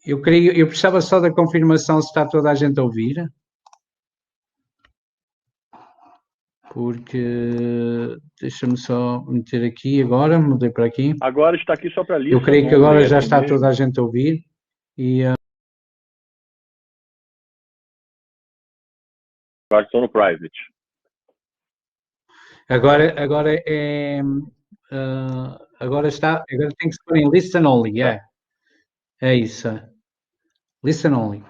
eu precisava só da confirmação se está toda a gente a ouvir, porque deixa-me só meter aqui agora, mudei para aqui. Agora está aqui só para Eu lista creio que only, agora é já assim está toda mesmo? a gente a ouvir e Agora estou no private. agora é agora tem que se pôr em listen only, Tá. é isso. Listen only.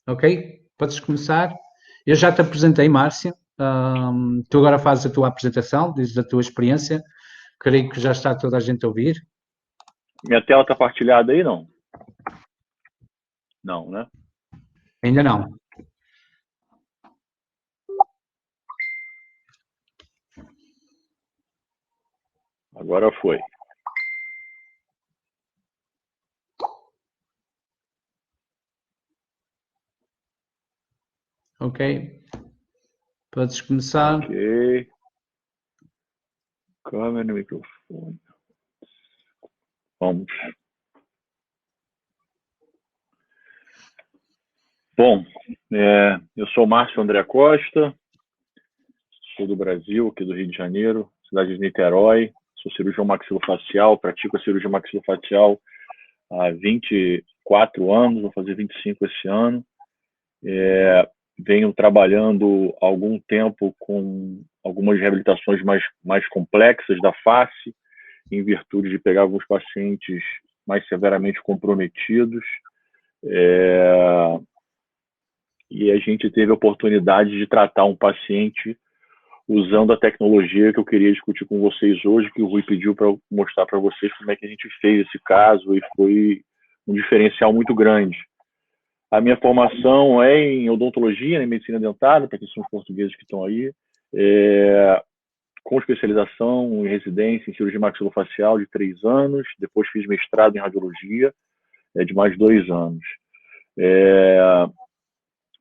Ok? Podes começar. Eu já te apresentei, Márcia. Tu agora fazes a tua apresentação, dizes a tua experiência. Creio que já está toda a gente a ouvir. Minha tela está partilhada aí, não? Não, né? Ainda não. Agora foi. Ok? Podes começar. Ok. Câmera, microfone. Vamos. Bom, eu sou Márcio André Costa, sou do Brasil, aqui do Rio de Janeiro, cidade de Niterói. Sou cirurgião maxilofacial, pratico a cirurgia maxilofacial há 24 anos, vou fazer 25 esse ano. Venho trabalhando há algum tempo com algumas reabilitações mais complexas da face, em virtude de pegar alguns pacientes mais severamente comprometidos. E a gente teve a oportunidade de tratar um paciente usando a tecnologia que eu queria discutir com vocês hoje, que o Rui pediu para eu mostrar para vocês como é que a gente fez esse caso, e foi um diferencial muito grande. A minha formação é em odontologia, em medicina dentária, para quem são os portugueses que estão aí, com especialização em residência em cirurgia maxilofacial de 3 anos, depois fiz mestrado em radiologia, de mais 2 anos.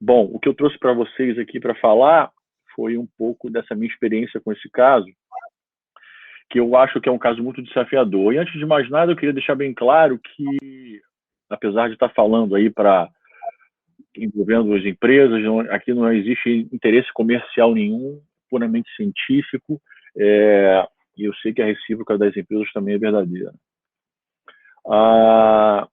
Bom, o que eu trouxe para vocês aqui para falar foi um pouco dessa minha experiência com esse caso, que eu acho que é um caso muito desafiador. E antes de mais nada, eu queria deixar bem claro que, apesar de estar falando aí para envolvendo as empresas, aqui não existe interesse comercial nenhum, puramente científico, e eu sei que a recíproca das empresas também é verdadeira. A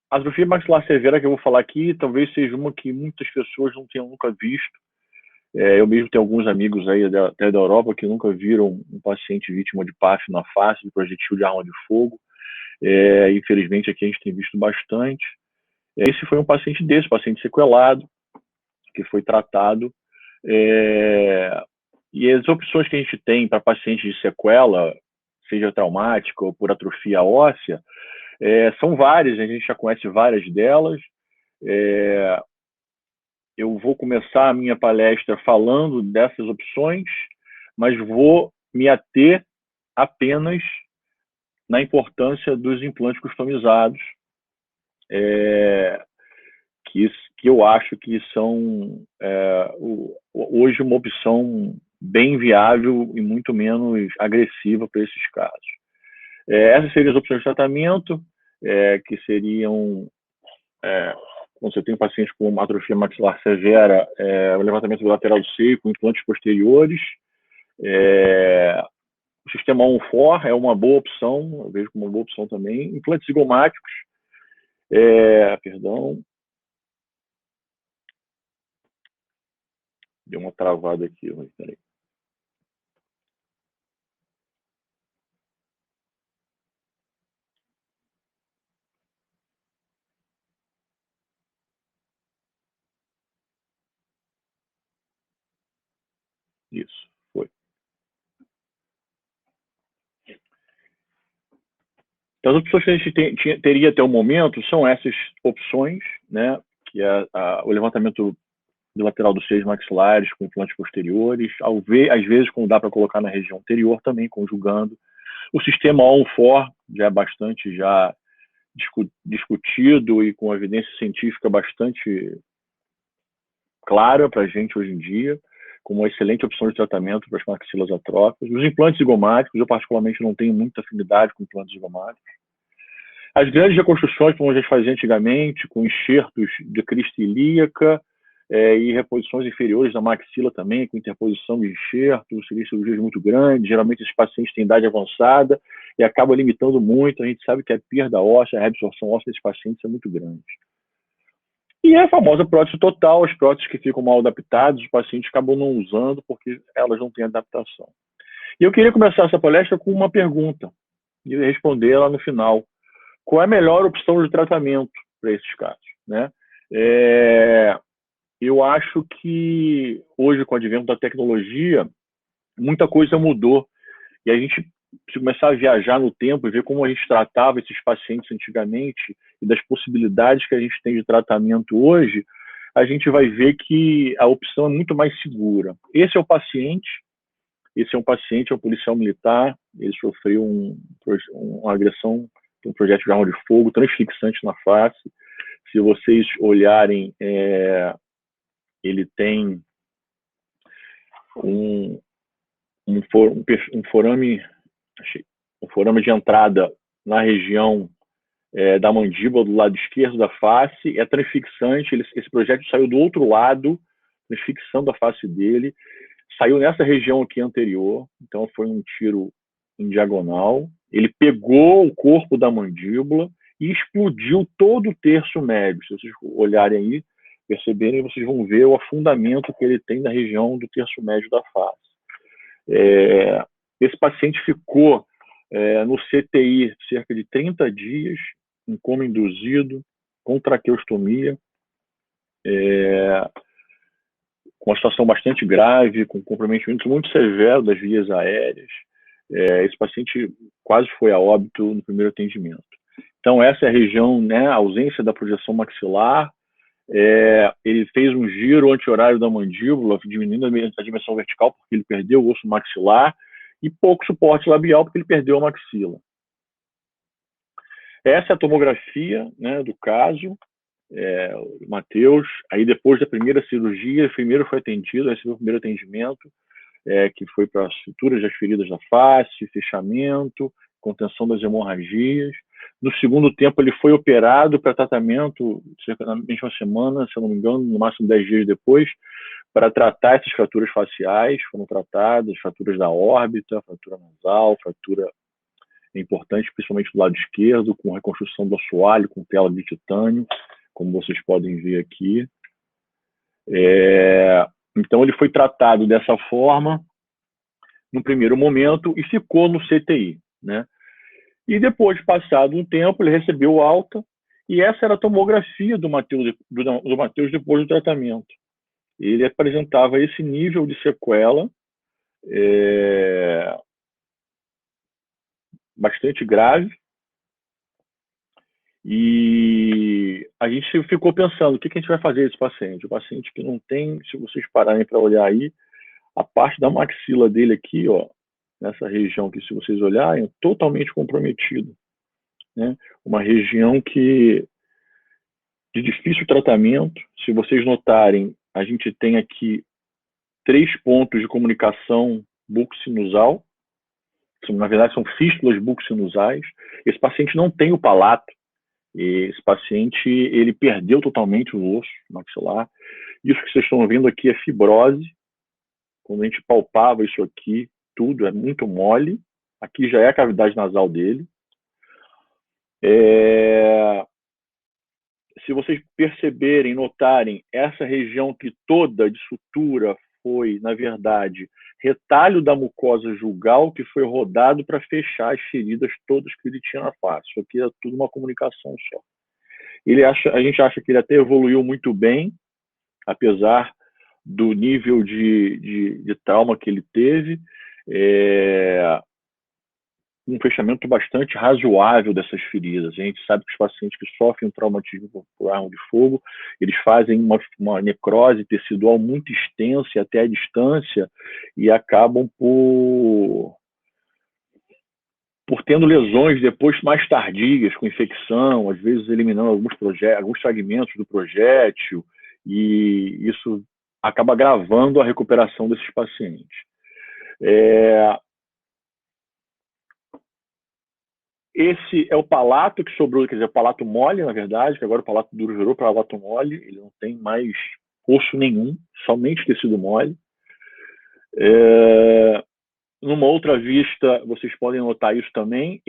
atrofia maxilar severa que eu vou falar aqui talvez seja uma que muitas pessoas não tenham nunca visto. Eu mesmo tenho alguns amigos aí até da Europa que nunca viram um paciente vítima de PAF na face, de projetil de arma de fogo. Infelizmente aqui a gente tem visto bastante. Esse foi um paciente paciente sequelado, que foi tratado. E as opções que a gente tem para pacientes de sequela, seja traumática ou por atrofia óssea, são várias, a gente já conhece várias delas. Eu vou começar a minha palestra falando dessas opções, mas vou me ater apenas na importância dos implantes customizados, que eu acho que são hoje uma opção bem viável e muito menos agressiva para esses casos. Essas seriam as opções de tratamento, que seriam, quando você tem um paciente com uma atrofia maxilar severa, o levantamento bilateral do seio com implantes posteriores. O sistema On-4 é uma boa opção, eu vejo como uma boa opção também. Implantes zigomáticos, perdão. Deu uma travada aqui, mas peraí. Isso, foi. Então, as opções que a gente teria até o momento são essas opções, né? Que é o levantamento bilateral dos seios maxilares com implantes posteriores, às vezes, como dá para colocar na região anterior, também conjugando. O sistema On-4 já é bastante discutido e com evidência científica bastante clara para a gente hoje em dia. como uma excelente opção de tratamento para as maxilas atróficas. Os implantes zigomáticos, eu particularmente não tenho muita afinidade com implantes zigomáticos. As grandes reconstruções, como a gente fazia antigamente, com enxertos de crista ilíaca e reposições inferiores da maxila também, com interposição de enxertos, seriam cirurgias muito grandes. Geralmente esses pacientes têm idade avançada e acabam limitando muito. A gente sabe que a perda óssea, a reabsorção óssea desses pacientes é muito grande. E a famosa prótese total, as próteses que ficam mal adaptadas, os pacientes acabam não usando porque elas não têm adaptação. E eu queria começar essa palestra com uma pergunta e responder ela no final. Qual é a melhor opção de tratamento para esses casos, né? Eu acho que hoje, com o advento da tecnologia, muita coisa mudou. E a gente, se começar a viajar no tempo e ver como a gente tratava esses pacientes antigamente e das possibilidades que a gente tem de tratamento hoje, a gente vai ver que a opção é muito mais segura. Esse é um paciente, é um policial militar, ele sofreu uma agressão, um projétil de arma de fogo transfixante na face. Se vocês olharem, ele tem um forame de entrada na região da mandíbula, do lado esquerdo da face, é transfixante. Esse projétil saiu do outro lado, transfixando a face dele, saiu nessa região aqui anterior, então foi um tiro em diagonal. Ele pegou o corpo da mandíbula e explodiu todo o terço médio. Se vocês olharem aí, perceberem, vocês vão ver o afundamento que ele tem na região do terço médio da face. Esse paciente ficou no CTI cerca de 30 dias, em coma induzido, com traqueostomia, com uma situação bastante grave, com comprometimento muito severo das vias aéreas. Esse paciente quase foi a óbito no primeiro atendimento. Então, essa é a região, né, a ausência da projeção maxilar. Ele fez um giro anti-horário da mandíbula, diminuindo a dimensão vertical, porque ele perdeu o osso maxilar, e pouco suporte labial, porque ele perdeu a maxila. Essa é a tomografia, né, do caso, o Matheus. Aí, depois da primeira cirurgia, ele primeiro foi atendido, recebeu o primeiro atendimento, que foi para as suturas das feridas da face, fechamento, contenção das hemorragias. No segundo tempo, ele foi operado para tratamento, cerca da mesma semana, se eu não me engano, no máximo 10 dias depois, para tratar essas fraturas faciais. Foram tratadas fraturas da órbita, fratura nasal, fratura importante, principalmente do lado esquerdo, com reconstrução do assoalho, com tela de titânio, como vocês podem ver aqui. Então, ele foi tratado dessa forma, no primeiro momento, e ficou no CTI, né? E depois, passado um tempo, ele recebeu alta, e essa era a tomografia do Matheus depois do tratamento. Ele apresentava esse nível de sequela bastante grave, e a gente ficou pensando, o que a gente vai fazer esse paciente? O paciente que não tem, se vocês pararem para olhar aí, a parte da maxila dele aqui, ó, nessa região que, se vocês olharem, é totalmente comprometida, né? Uma região de difícil tratamento. Se vocês notarem, a gente tem aqui 3 pontos de comunicação bucosinusal. Na verdade, são fístulas bucosinusais. Esse paciente não tem o palato. Esse paciente, ele perdeu totalmente o osso maxilar. Isso que vocês estão vendo aqui é fibrose. Quando a gente palpava isso aqui, tudo é muito mole. Aqui já é a cavidade nasal dele. Se vocês perceberem, notarem, essa região que toda de sutura foi, na verdade, retalho da mucosa jugal que foi rodado para fechar as feridas todas que ele tinha na face. Isso aqui é tudo uma comunicação só. A gente acha que ele até evoluiu muito bem, apesar do nível de trauma que ele teve. Um fechamento bastante razoável dessas feridas. A gente sabe que os pacientes que sofrem um traumatismo por arma de fogo, eles fazem uma necrose tecidual muito extensa e até a distância, e acabam por tendo lesões depois mais tardias, com infecção, às vezes eliminando alguns fragmentos do projétil, e isso acaba agravando a recuperação desses pacientes. Esse é o palato que sobrou, quer dizer, o palato mole, na verdade, que agora o palato duro virou palato mole, ele não tem mais osso nenhum, somente tecido mole. Numa outra vista, vocês podem notar isso também.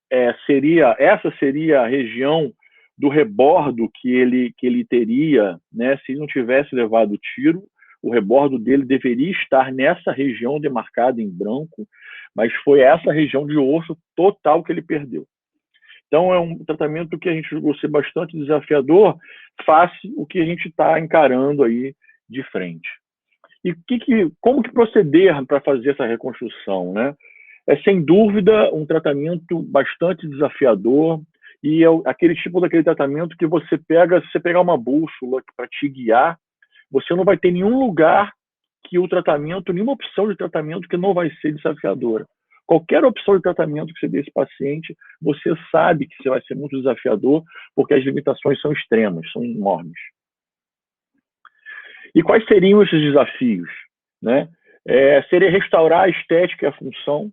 Essa seria a região do rebordo que ele teria, né, se ele não tivesse levado o tiro. O rebordo dele deveria estar nessa região demarcada em branco, mas foi essa região de osso total que ele perdeu. Então, é um tratamento que a gente julgou ser bastante desafiador, face o que a gente está encarando aí de frente. E como que proceder para fazer essa reconstrução, né? É, sem dúvida, um tratamento bastante desafiador, e é aquele tipo daquele tratamento que se você pegar uma bússola para te guiar, você não vai ter nenhum lugar que o tratamento, nenhuma opção de tratamento que não vai ser desafiadora. Qualquer opção de tratamento que você dê a esse paciente, você sabe que você vai ser muito desafiador, porque as limitações são extremas, são enormes. E quais seriam esses desafios, né? Seria restaurar a estética e a função,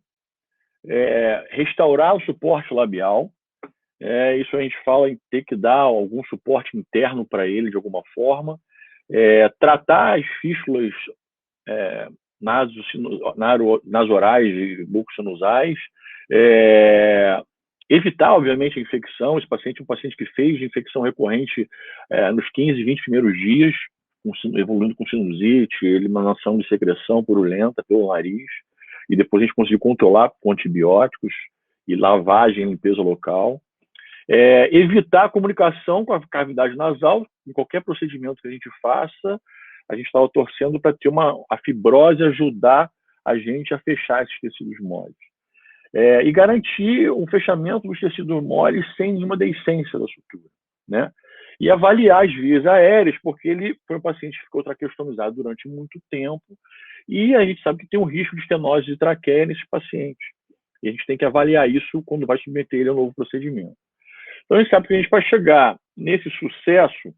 restaurar o suporte labial. Isso a gente fala em ter que dar algum suporte interno para ele de alguma forma, tratar as fístulas nasorais e bucosinusais, evitar, obviamente, a infecção. Esse paciente é um paciente que fez infecção recorrente nos 15, 20 primeiros dias, evoluindo com sinusite, eliminação de secreção purulenta pelo nariz, e depois a gente conseguiu controlar com antibióticos e lavagem e limpeza local. Evitar a comunicação com a cavidade nasal, em qualquer procedimento que a gente faça, a gente estava torcendo para ter a fibrose ajudar a gente a fechar esses tecidos moles. E garantir um fechamento dos tecidos moles sem nenhuma deiscência da sutura, né? E avaliar as vias aéreas, porque ele foi um paciente que ficou traqueostomizado durante muito tempo, e a gente sabe que tem um risco de estenose de traqueia nesse paciente. E a gente tem que avaliar isso quando vai submeter ele a um novo procedimento. Então, a gente sabe que a gente, para chegar nesse sucesso,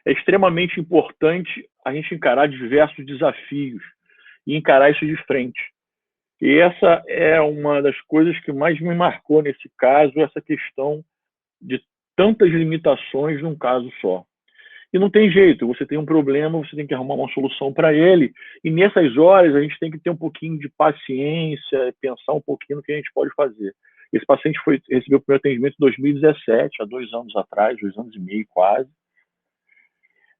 é extremamente importante a gente encarar diversos desafios e encarar isso de frente. E essa é uma das coisas que mais me marcou nesse caso, essa questão de tantas limitações num caso só. E não tem jeito, você tem um problema, você tem que arrumar uma solução para ele, e nessas horas a gente tem que ter um pouquinho de paciência, pensar um pouquinho no que a gente pode fazer. Esse paciente recebeu o primeiro atendimento em 2017, há 2 anos atrás, 2 anos e meio quase.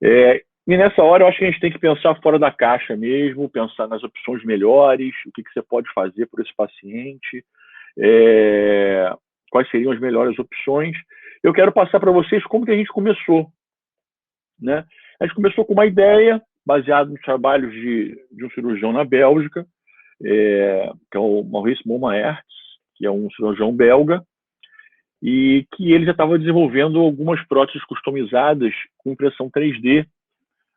E nessa hora eu acho que a gente tem que pensar fora da caixa mesmo, pensar nas opções melhores, o que você pode fazer por esse paciente, quais seriam as melhores opções. Eu quero passar para vocês como que a gente começou, né? A gente começou com uma ideia baseada nos trabalhos de um cirurgião na Bélgica, que é o Maurice Beaumaerts, que é um cirurgião belga, e que ele já estava desenvolvendo algumas próteses customizadas com impressão 3D,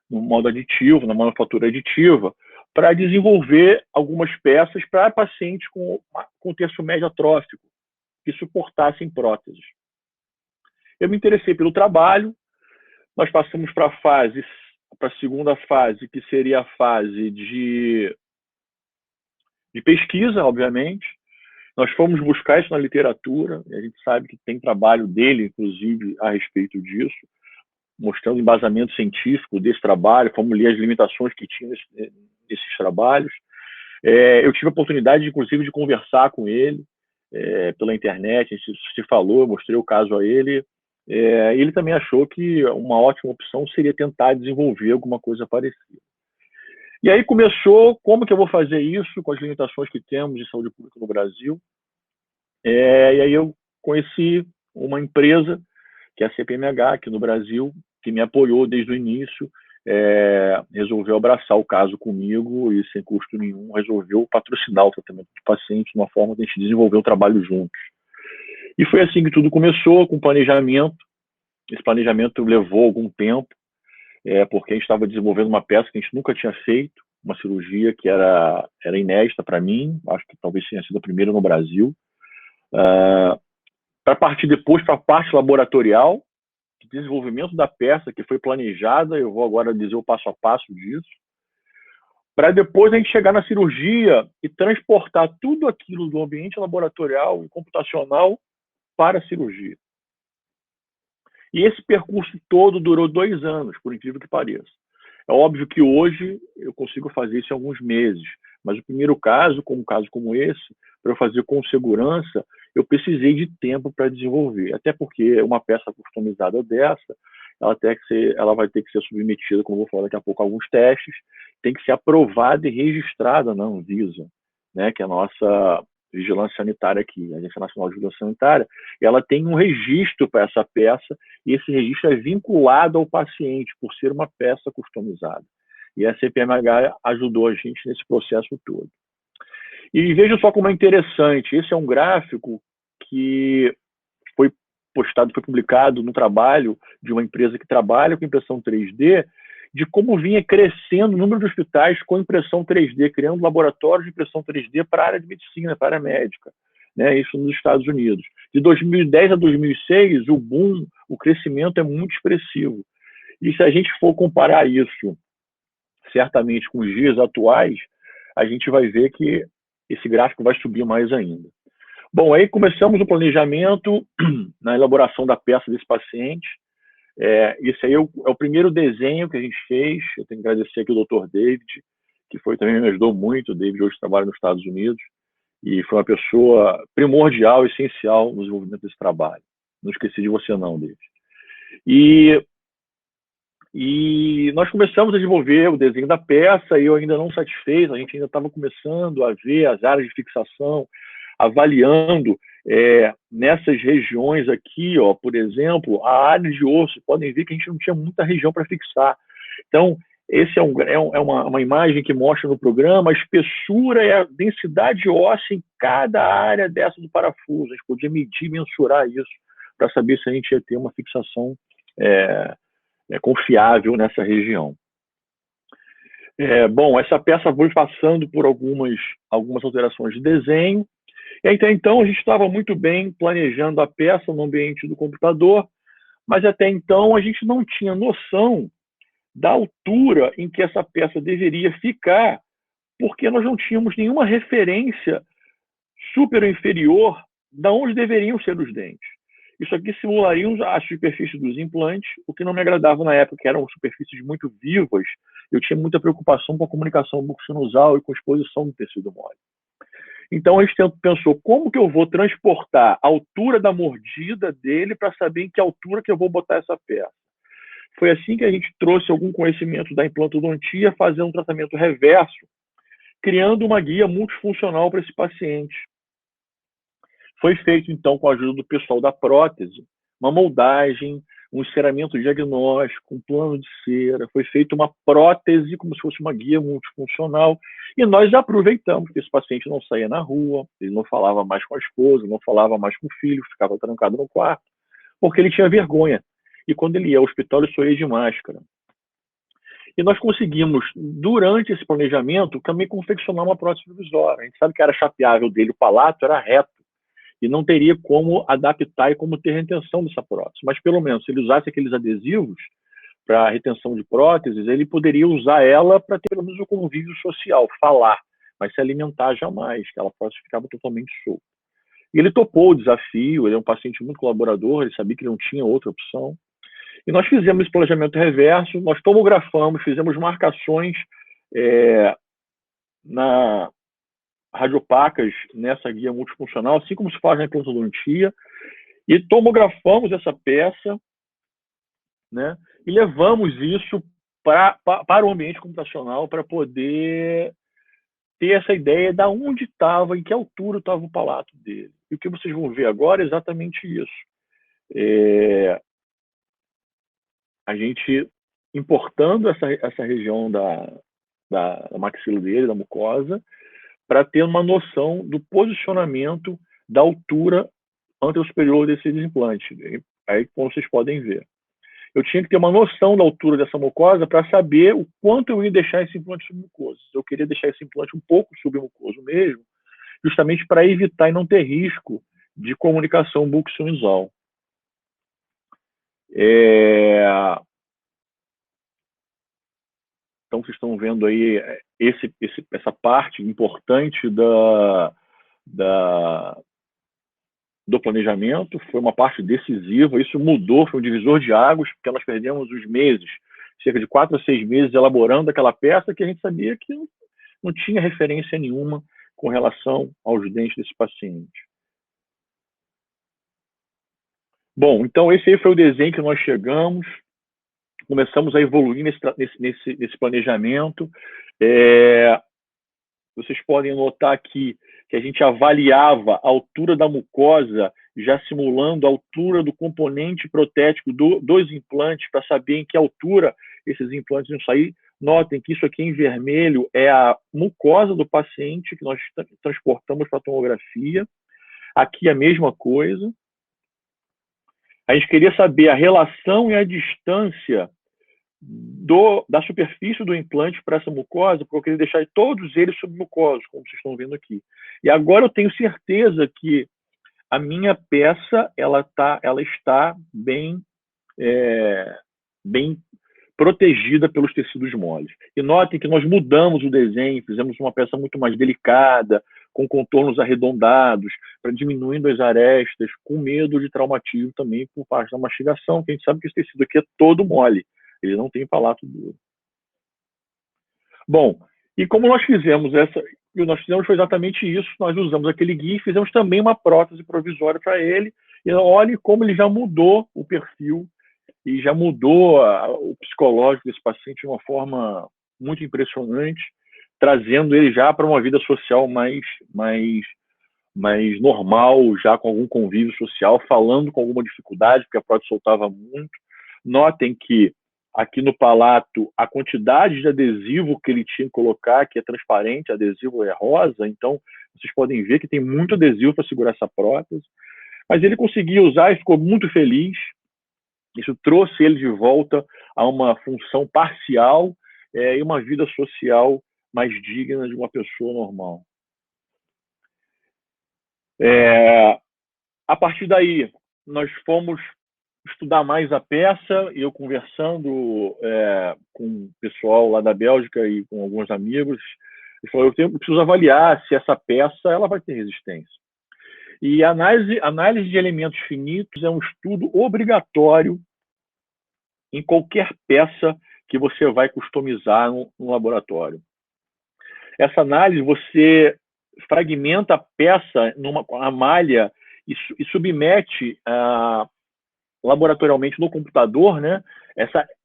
no modo aditivo, na manufatura aditiva, para desenvolver algumas peças para pacientes com terço médio atrófico, que suportassem próteses. Eu me interessei pelo trabalho, nós passamos para a segunda fase, que seria a fase de pesquisa, obviamente. Nós fomos buscar isso na literatura, e a gente sabe que tem trabalho dele, inclusive, a respeito disso, mostrando o embasamento científico desse trabalho, fomos ler as limitações que tinha nesses trabalhos. Eu tive a oportunidade, inclusive, de conversar com ele pela internet, a gente se falou, eu mostrei o caso a ele. Ele também achou que uma ótima opção seria tentar desenvolver alguma coisa parecida. E aí começou, como que eu vou fazer isso com as limitações que temos de saúde pública no Brasil? E aí eu conheci uma empresa, que é a CPMH, aqui no Brasil, que me apoiou desde o início, resolveu abraçar o caso comigo e, sem custo nenhum, resolveu patrocinar o tratamento de pacientes de uma forma que a gente desenvolveu um trabalho juntos. E foi assim que tudo começou, com planejamento. Esse planejamento levou algum tempo, porque a gente estava desenvolvendo uma peça que a gente nunca tinha feito, uma cirurgia que era inédita para mim, acho que talvez tenha sido a primeira no Brasil, para partir depois para a parte laboratorial, que desenvolvimento da peça que foi planejada, eu vou agora dizer o passo a passo disso, para depois a gente chegar na cirurgia e transportar tudo aquilo do ambiente laboratorial e computacional para a cirurgia. E esse percurso todo durou 2 anos, por incrível que pareça. É óbvio que hoje eu consigo fazer isso em alguns meses, mas o primeiro caso, como um caso como esse, para eu fazer com segurança, eu precisei de tempo para desenvolver. Até porque uma peça customizada dessa, ela vai ter que ser submetida, como eu vou falar daqui a pouco, a alguns testes, tem que ser aprovada e registrada na Anvisa, né, que é a nossa vigilância sanitária aqui, a Agência Nacional de Vigilância Sanitária, ela tem um registro para essa peça e esse registro é vinculado ao paciente por ser uma peça customizada. E a CPMH ajudou a gente nesse processo todo. E veja só como é interessante, esse é um gráfico que foi postado, foi publicado no trabalho de uma empresa que trabalha com impressão 3D, de como vinha crescendo o número de hospitais com impressão 3D, criando laboratórios de impressão 3D para a área de medicina, para a área médica, né? Isso nos Estados Unidos. De 2010 a 2006, o boom, o crescimento é muito expressivo. E se a gente for comparar isso, certamente, com os dias atuais, a gente vai ver que esse gráfico vai subir mais ainda. Bom, aí começamos o planejamento na elaboração da peça desse paciente. Esse aí é o primeiro desenho que a gente fez. Eu tenho que agradecer aqui o Dr. David, que também me ajudou muito. O David hoje trabalha nos Estados Unidos e foi uma pessoa primordial, essencial no desenvolvimento desse trabalho. Não esqueci de você não, David. E nós começamos a desenvolver o desenho da peça e eu ainda não satisfeito, a gente ainda estava começando a ver as áreas de fixação, avaliando nessas regiões aqui, ó, por exemplo, a área de osso. Podem ver que a gente não tinha muita região para fixar. Então, esse é uma imagem que mostra no programa a espessura e a densidade óssea em cada área dessa do parafuso. A gente podia medir, mensurar isso, para saber se a gente ia ter uma fixação confiável nessa região. Bom, essa peça foi passando por algumas alterações de desenho. E até então a gente estava muito bem planejando a peça no ambiente do computador, mas até então a gente não tinha noção da altura em que essa peça deveria ficar, porque nós não tínhamos nenhuma referência superior ou inferior de onde deveriam ser os dentes. Isso aqui simularia as superfícies dos implantes, o que não me agradava na época, que eram superfícies muito vivas. Eu tinha muita preocupação com a comunicação bucco-sinusal e com a exposição do tecido mole. Então a gente pensou, como que eu vou transportar a altura da mordida dele para saber em que altura que eu vou botar essa peça? Foi assim que a gente trouxe algum conhecimento da implantodontia, fazendo um tratamento reverso, criando uma guia multifuncional para esse paciente. Foi feito, então, com a ajuda do pessoal da prótese, uma moldagem, um enceramento diagnóstico, um plano de cera. Foi feita uma prótese, como se fosse uma guia multifuncional. E nós aproveitamos que esse paciente não saía na rua, ele não falava mais com a esposa, não falava mais com o filho, ficava trancado no quarto, porque ele tinha vergonha. E quando ele ia ao hospital, ele só ia de máscara. E nós conseguimos, durante esse planejamento, também confeccionar uma prótese provisória. A gente sabe que era chapeável dele, o palato era reto, e não teria como adaptar e como ter retenção dessa prótese. Mas, pelo menos, se ele usasse aqueles adesivos para retenção de próteses, ele poderia usar ela para ter, pelo menos, o convívio social, falar, mas se alimentar jamais, que ela prótese ficava totalmente solta. E ele topou o desafio, ele é um paciente muito colaborador, ele sabia que ele não tinha outra opção. E nós fizemos esse planejamento reverso, nós tomografamos, fizemos marcações na radiopacas nessa guia multifuncional, assim como se faz na implantodontia, e tomografamos essa peça, né, e levamos isso para o ambiente computacional para poder ter essa ideia de onde estava, em que altura estava o palato dele. E o que vocês vão ver agora é exatamente isso. A gente importando essa região da maxila dele, da mucosa, para ter uma noção do posicionamento da altura anterior-superior desse implante. Aí, como vocês podem ver. Eu tinha que ter uma noção da altura dessa mucosa para saber o quanto eu ia deixar esse implante submucoso. Eu queria deixar esse implante um pouco submucoso mesmo, justamente para evitar e não ter risco de comunicação bucco-sinusal. Então, vocês estão vendo aí essa parte importante do planejamento, foi uma parte decisiva, isso mudou, foi um divisor de águas, porque nós perdemos os meses, cerca de 4 a 6 meses elaborando aquela peça que a gente sabia que não tinha referência nenhuma com relação aos dentes desse paciente. Bom, então esse aí foi o desenho que nós chegamos, começamos a evoluir nesse planejamento. Vocês podem notar aqui que a gente avaliava a altura da mucosa, já simulando a altura do componente protético dos implantes, para saber em que altura esses implantes iam sair. Notem que isso aqui em vermelho é a mucosa do paciente que nós transportamos para a tomografia. Aqui a mesma coisa. A gente queria saber a relação e a distância da superfície do implante para essa mucosa, porque eu queria deixar todos eles submucosos, como vocês estão vendo aqui. E agora eu tenho certeza que a minha peça ela está bem protegida pelos tecidos moles. E notem que nós mudamos o desenho, fizemos uma peça muito mais delicada, com contornos arredondados, para diminuindo as arestas, com medo de traumatismo também por parte da mastigação, que a gente sabe que esse tecido aqui é todo mole, ele não tem palato duro. Bom, e como nós fizemos foi exatamente isso, nós usamos aquele guia e fizemos também uma prótese provisória para ele, e olhe como ele já mudou o perfil e já mudou o psicológico desse paciente de uma forma muito impressionante, trazendo ele já para uma vida social mais normal, já com algum convívio social, falando com alguma dificuldade, porque a prótese soltava muito. Notem que aqui no palato, a quantidade de adesivo que ele tinha que colocar, que é transparente, adesivo é rosa, então vocês podem ver que tem muito adesivo para segurar essa prótese. Mas ele conseguia usar e ficou muito feliz. Isso trouxe ele de volta a uma função parcial e uma vida social mais digna de uma pessoa normal. A partir daí, nós fomos estudar mais a peça, e eu conversando com o pessoal lá da Bélgica e com alguns amigos, ele falou, eu preciso avaliar se essa peça ela vai ter resistência. E análise de elementos finitos é um estudo obrigatório em qualquer peça que você vai customizar no laboratório. Essa análise, você fragmenta a peça a malha e submete laboratorialmente no computador, né,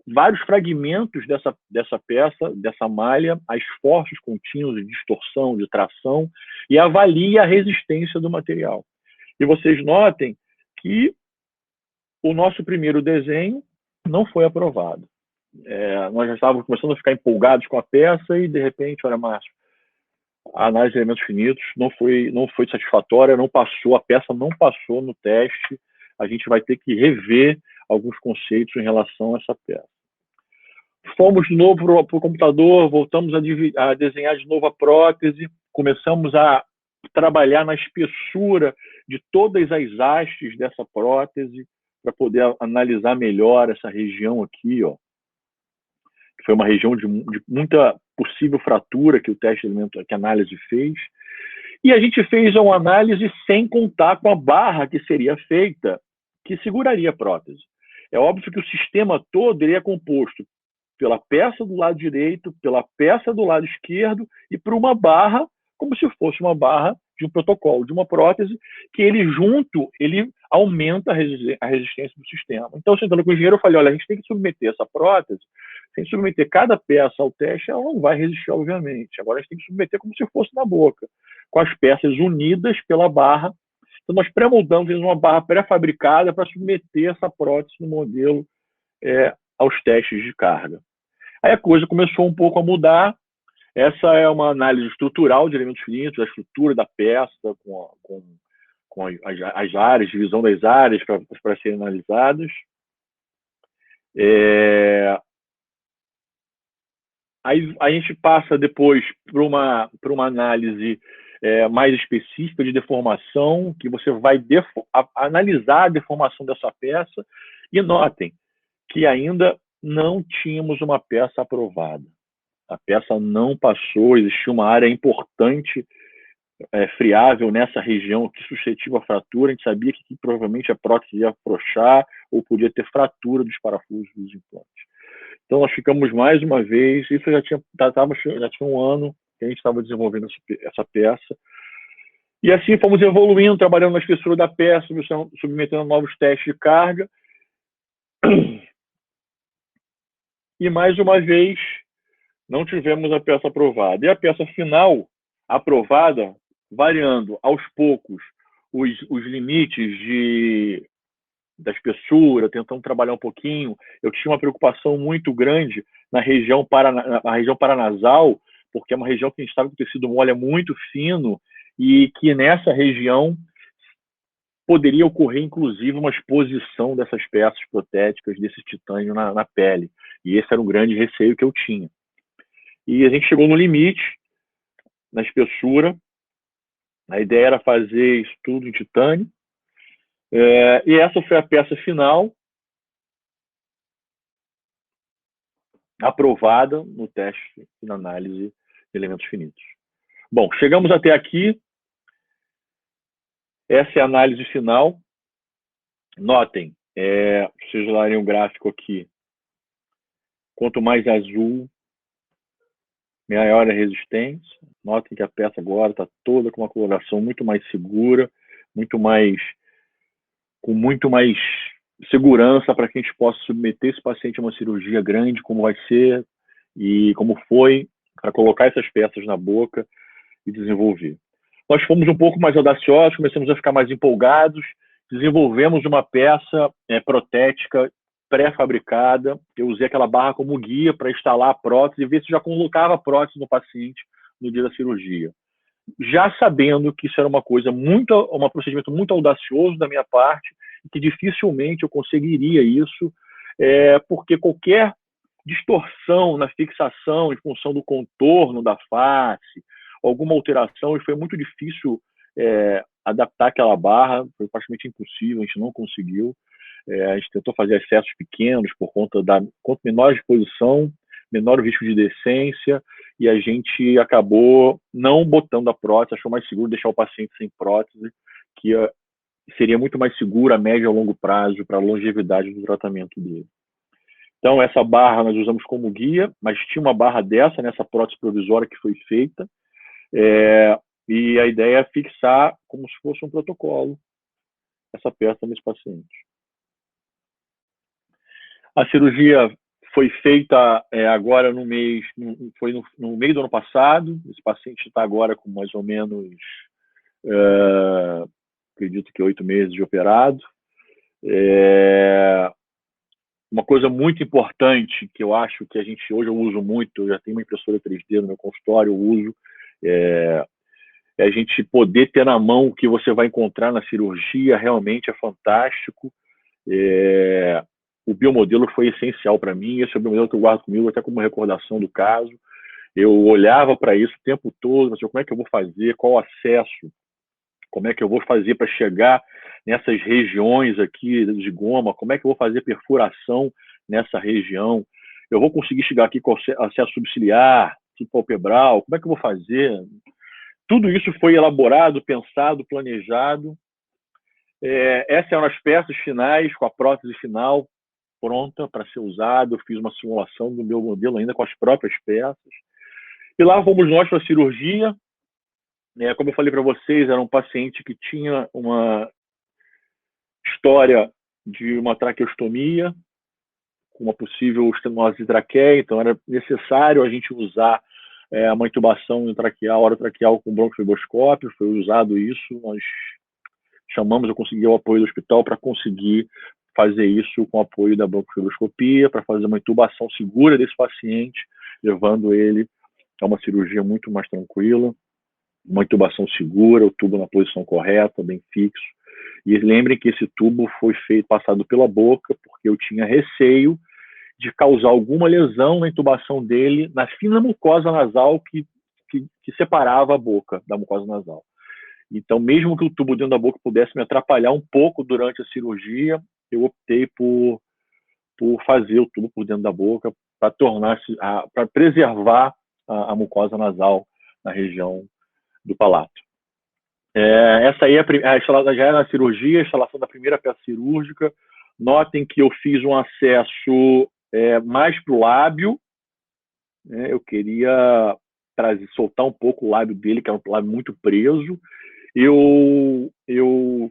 vários fragmentos dessa peça, dessa malha, a esforços contínuos de distorção, de tração, e avalia a resistência do material. E vocês notem que o nosso primeiro desenho não foi aprovado. Nós já estávamos começando a ficar empolgados com a peça e, de repente, olha, Márcio, a análise de elementos finitos não foi satisfatória, não passou, a peça não passou no teste, a gente vai ter que rever alguns conceitos em relação a essa peça. Fomos de novo para o computador, voltamos a desenhar de novo a prótese, começamos a trabalhar na espessura de todas as hastes dessa prótese, para poder analisar melhor essa região aqui, ó, que foi uma região de muita possível fratura que o teste de elemento, que a análise fez. E a gente fez uma análise sem contar com a barra que seria feita, que seguraria a prótese. É óbvio que o sistema todo ele é composto pela peça do lado direito, pela peça do lado esquerdo e por uma barra, como se fosse uma barra de um protocolo, de uma prótese, que ele junto, ele aumenta a resistência do sistema. Então, sentando com o engenheiro, eu falei, olha, a gente tem que submeter essa prótese, sem submeter cada peça ao teste, ela não vai resistir, obviamente. Agora, a gente tem que submeter como se fosse na boca, com as peças unidas pela barra. Então, nós pré-moldamos uma barra pré-fabricada para submeter essa prótese no modelo aos testes de carga. Aí a coisa começou um pouco a mudar. Essa é uma análise estrutural de elementos finitos, a estrutura da peça, com as áreas, divisão das áreas para serem analisadas. Aí a gente passa depois para uma análise mais específica de deformação, que você vai analisar a deformação dessa peça. E notem que ainda não tínhamos uma peça aprovada. A peça não passou, existia uma área importante, friável nessa região que suscetível à fratura. A gente sabia que provavelmente a prótese ia afrouxar ou podia ter fratura dos parafusos dos implantes. Então, nós ficamos mais uma vez, isso já tinha um ano que a gente estava desenvolvendo essa peça. E assim fomos evoluindo, trabalhando na espessura da peça, submetendo a novos testes de carga. E mais uma vez, não tivemos a peça aprovada. E a peça final aprovada, variando aos poucos os limites da espessura, tentando trabalhar um pouquinho. Eu tinha uma preocupação muito grande na região paranasal, porque é uma região que a gente estava com o tecido mole muito fino e que nessa região poderia ocorrer, inclusive, uma exposição dessas peças protéticas, desse titânio na pele. E esse era um grande receio que eu tinha. E a gente chegou no limite, na espessura. A ideia era fazer isso tudo em titânio. E essa foi a peça final, aprovada no teste e na análise de elementos finitos. Bom, chegamos até aqui. Essa é a análise final. Notem, se vocês olharem o gráfico aqui, quanto mais azul, maior a resistência. Notem que a peça agora está toda com uma coloração muito mais segura, com muito mais segurança para que a gente possa submeter esse paciente a uma cirurgia grande, como vai ser e como foi, para colocar essas peças na boca e desenvolver. Nós fomos um pouco mais audaciosos, começamos a ficar mais empolgados, desenvolvemos uma peça protética pré-fabricada. Eu usei aquela barra como guia para instalar a prótese e ver se já colocava a prótese no paciente no dia da cirurgia. Já sabendo que isso era um procedimento muito audacioso da minha parte, e que dificilmente eu conseguiria isso, porque qualquer distorção na fixação em função do contorno da face, alguma alteração, e foi muito difícil adaptar aquela barra, foi praticamente impossível, a gente não conseguiu. A gente tentou fazer excessos pequenos por conta quanto menor a exposição, menor o risco de decência, e a gente acabou não botando a prótese, achou mais seguro deixar o paciente sem prótese, que seria muito mais seguro a médio e a longo prazo para a longevidade do tratamento dele. Então, essa barra nós usamos como guia, mas tinha uma barra nessa prótese provisória que foi feita, e a ideia é fixar como se fosse um protocolo essa peça nesse paciente. A cirurgia foi feita agora no meio do ano passado. Esse paciente está agora com mais ou menos, acredito que 8 meses de operado. Uma coisa muito importante que eu acho que hoje eu uso muito, eu já tenho uma impressora 3D no meu consultório, eu uso, a gente poder ter na mão o que você vai encontrar na cirurgia, realmente é fantástico. O biomodelo foi essencial para mim, esse é o biomodelo que eu guardo comigo até como recordação do caso. Eu olhava para isso o tempo todo, mas como é que eu vou fazer, qual o acesso, como é que eu vou fazer para chegar nessas regiões aqui de goma, como é que eu vou fazer perfuração nessa região, eu vou conseguir chegar aqui com acesso subciliar, subpalpebral, como é que eu vou fazer? Tudo isso foi elaborado, pensado, planejado. Essas eram as peças finais, com a prótese final pronta para ser usada. Eu fiz uma simulação do meu modelo ainda com as próprias peças. E lá fomos nós para a cirurgia. Como eu falei para vocês, era um paciente que tinha uma história de uma traqueostomia, com uma possível estenose de traqueia, então era necessário a gente usar uma intubação intraqueal, orotraqueal com broncofibroscópio. Foi usado isso, nós chamamos, eu consegui o apoio do hospital para conseguir fazer isso com o apoio da broncofibroscopia, para fazer uma intubação segura desse paciente, levando ele a uma cirurgia muito mais tranquila, uma intubação segura, o tubo na posição correta, bem fixo. E lembrem que esse tubo foi passado pela boca, porque eu tinha receio de causar alguma lesão na intubação dele, na fina mucosa nasal, que que separava a boca da mucosa nasal. Então, mesmo que o tubo dentro da boca pudesse me atrapalhar um pouco durante a cirurgia, eu optei por fazer o tubo por dentro da boca para preservar a mucosa nasal na região do palato. Essa aí já é na cirurgia, a instalação da primeira peça cirúrgica. Notem que eu fiz um acesso mais para o lábio. Eu queria soltar um pouco o lábio dele, que é um lábio muito preso. Eu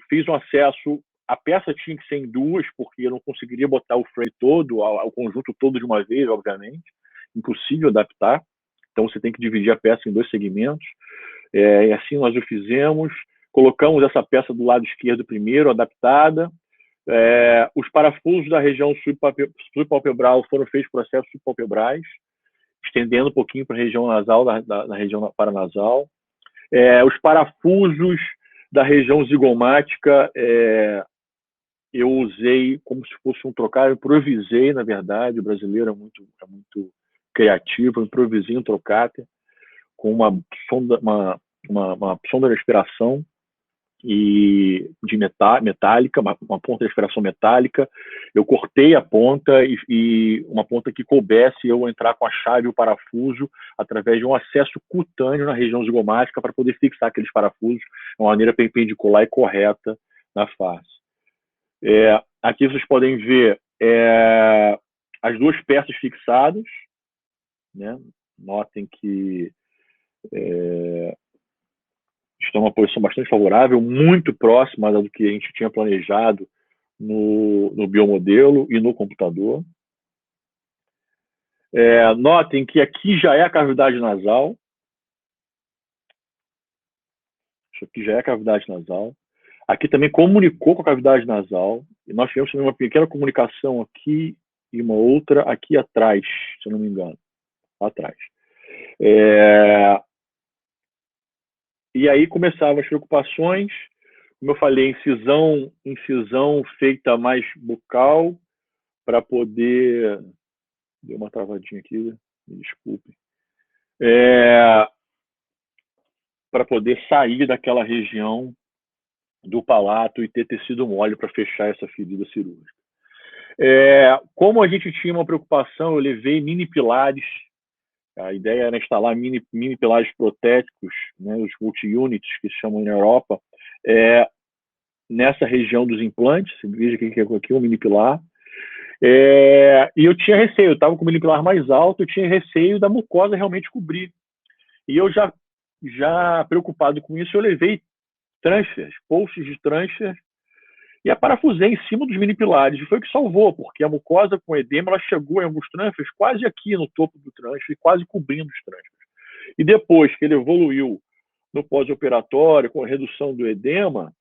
fiz um acesso. A peça tinha que ser em duas, porque eu não conseguiria botar o frame todo, o conjunto todo de uma vez, obviamente. Impossível adaptar. Então, você tem que dividir a peça em 2 segmentos. E assim nós o fizemos. Colocamos essa peça do lado esquerdo primeiro, adaptada. Os parafusos da região subpalpebral foram feitos processos subpalpebrais, estendendo um pouquinho para a região nasal, na região paranasal. Os parafusos da região zigomática, eu usei como se fosse um trocado, eu improvisei, na verdade, o brasileiro é muito criativo, eu improvisei um trocáter com uma sonda de aspiração metálica, uma ponta de aspiração metálica. Eu cortei a ponta e uma ponta que coubesse eu entrar com a chave e o parafuso através de um acesso cutâneo na região zigomática para poder fixar aqueles parafusos de uma maneira perpendicular e correta na face. Aqui vocês podem ver as 2 peças fixadas, né? Notem que estão numa posição bastante favorável, muito próxima do que a gente tinha planejado no biomodelo e no computador. Notem que aqui já é a cavidade nasal. Isso aqui já é a cavidade nasal. Aqui também comunicou com a cavidade nasal. E nós tivemos também uma pequena comunicação aqui e uma outra aqui atrás, se eu não me engano. Lá atrás. E aí começavam as preocupações. Como eu falei, incisão feita mais bucal para poder... Deu uma travadinha aqui, me desculpe. Para poder sair daquela região do palato e ter tecido mole para fechar essa ferida cirúrgica. Como a gente tinha uma preocupação, eu levei mini pilares. A ideia era instalar mini pilares protéticos, né, os multi-units, que se chamam na Europa, nessa região dos implantes. Veja que aqui é um mini pilar. E eu tinha receio, eu estava com o mini pilar mais alto, eu tinha receio da mucosa realmente cobrir. E eu já preocupado com isso, eu levei transfers, posts de transfer, e a parafusei em cima dos mini pilares. E foi o que salvou, porque a mucosa com edema ela chegou em alguns transfers quase aqui no topo do transfer, quase cobrindo os transfers. E depois que ele evoluiu no pós-operatório, com a redução do edema,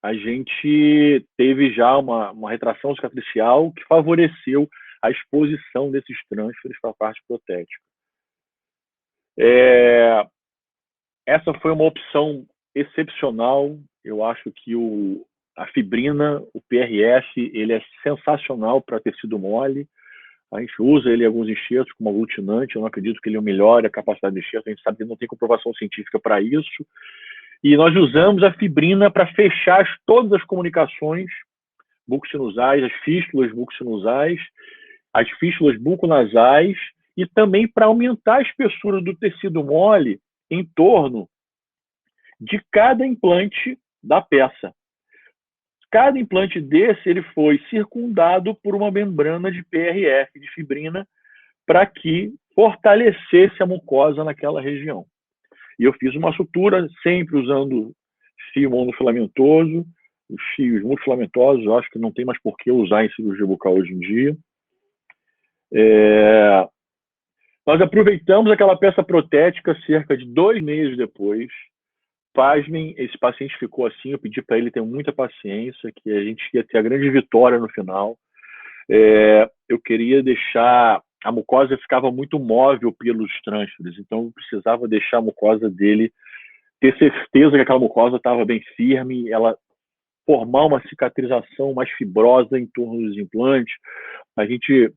a gente teve já uma retração cicatricial que favoreceu a exposição desses transfers para a parte protética. Essa foi uma opção excepcional. Eu acho que a fibrina, o PRF, ele é sensacional para tecido mole. A gente usa ele em alguns enxertos como aglutinante. Eu não acredito que ele melhore a capacidade de enxerto. A gente sabe que não tem comprovação científica para isso. E nós usamos a fibrina para fechar todas as comunicações bucosinusais, as fístulas bucosinusais, as fístulas buconasais, e também para aumentar a espessura do tecido mole em torno de cada implante da peça. Cada implante desse ele foi circundado por uma membrana de PRF, de fibrina, para que fortalecesse a mucosa naquela região. E eu fiz uma sutura sempre usando fio monofilamentoso. Os fios multifilamentosos, eu acho que não tem mais por que usar em cirurgia bucal hoje em dia. Nós aproveitamos aquela peça protética cerca de 2 meses depois. Pasmem, esse paciente ficou assim, eu pedi para ele ter muita paciência, que a gente ia ter a grande vitória no final. Eu queria deixar... A mucosa ficava muito móvel pelos transfers, então eu precisava deixar a mucosa dele, ter certeza que aquela mucosa estava bem firme, ela formar uma cicatrização mais fibrosa em torno dos implantes. A gente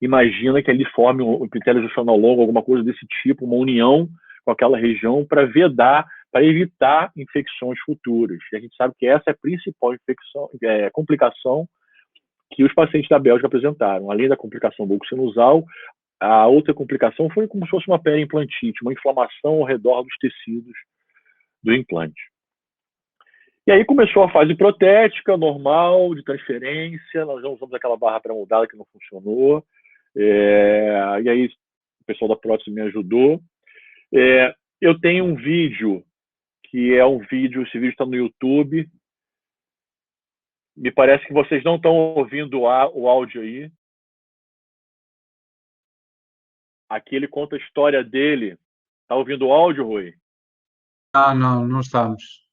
imagina que ali forme um epitélio juncional longo, alguma coisa desse tipo, uma união com aquela região para vedar, para evitar infecções futuras. E a gente sabe que essa é a principal complicação que os pacientes da Bélgica apresentaram. Além da complicação bucosinusal, a outra complicação foi como se fosse uma periimplantite, uma inflamação ao redor dos tecidos do implante. E aí começou a fase protética, normal, de transferência, nós não usamos aquela barra pré-moldada que não funcionou, e aí o pessoal da prótese me ajudou. Eu tenho um vídeo, que é um vídeo, esse vídeo está no YouTube, me parece que vocês não estão ouvindo o áudio aí. Aqui ele conta a história dele. Está ouvindo o áudio, Rui? Não estamos.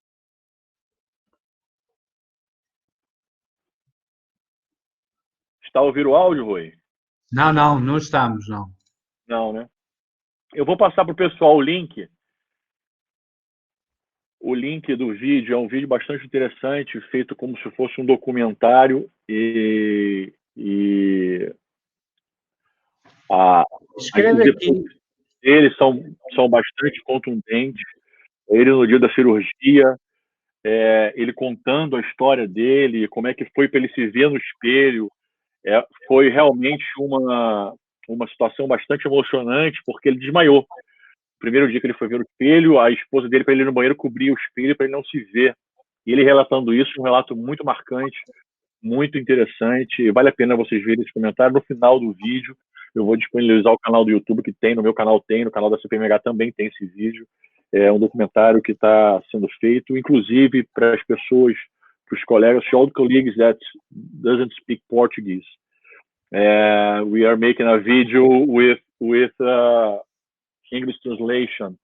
Está ouvindo o áudio, Rui? Não estamos, não. Não, né? Eu vou passar para o pessoal o link. O link do vídeo é um vídeo bastante interessante, feito como se fosse um documentário Escreve aqui. Eles são bastante contundentes. Ele no dia da cirurgia, ele contando a história dele, como é que foi para ele se ver no espelho. Foi realmente uma situação bastante emocionante, porque ele desmaiou. O primeiro dia que ele foi ver o espelho, a esposa dele, para ele ir no banheiro, cobria o espelho para ele não se ver. E ele relatando isso, um relato muito marcante, muito interessante. Vale a pena vocês verem esse comentário. No final do vídeo, eu vou disponibilizar o canal do YouTube, que tem, no meu canal tem, no canal da CPMH também tem esse vídeo. É um documentário que está sendo feito, inclusive para as pessoas, para os colegas, to all the colleagues that doesn't speak Portuguese. We are making a video with English translation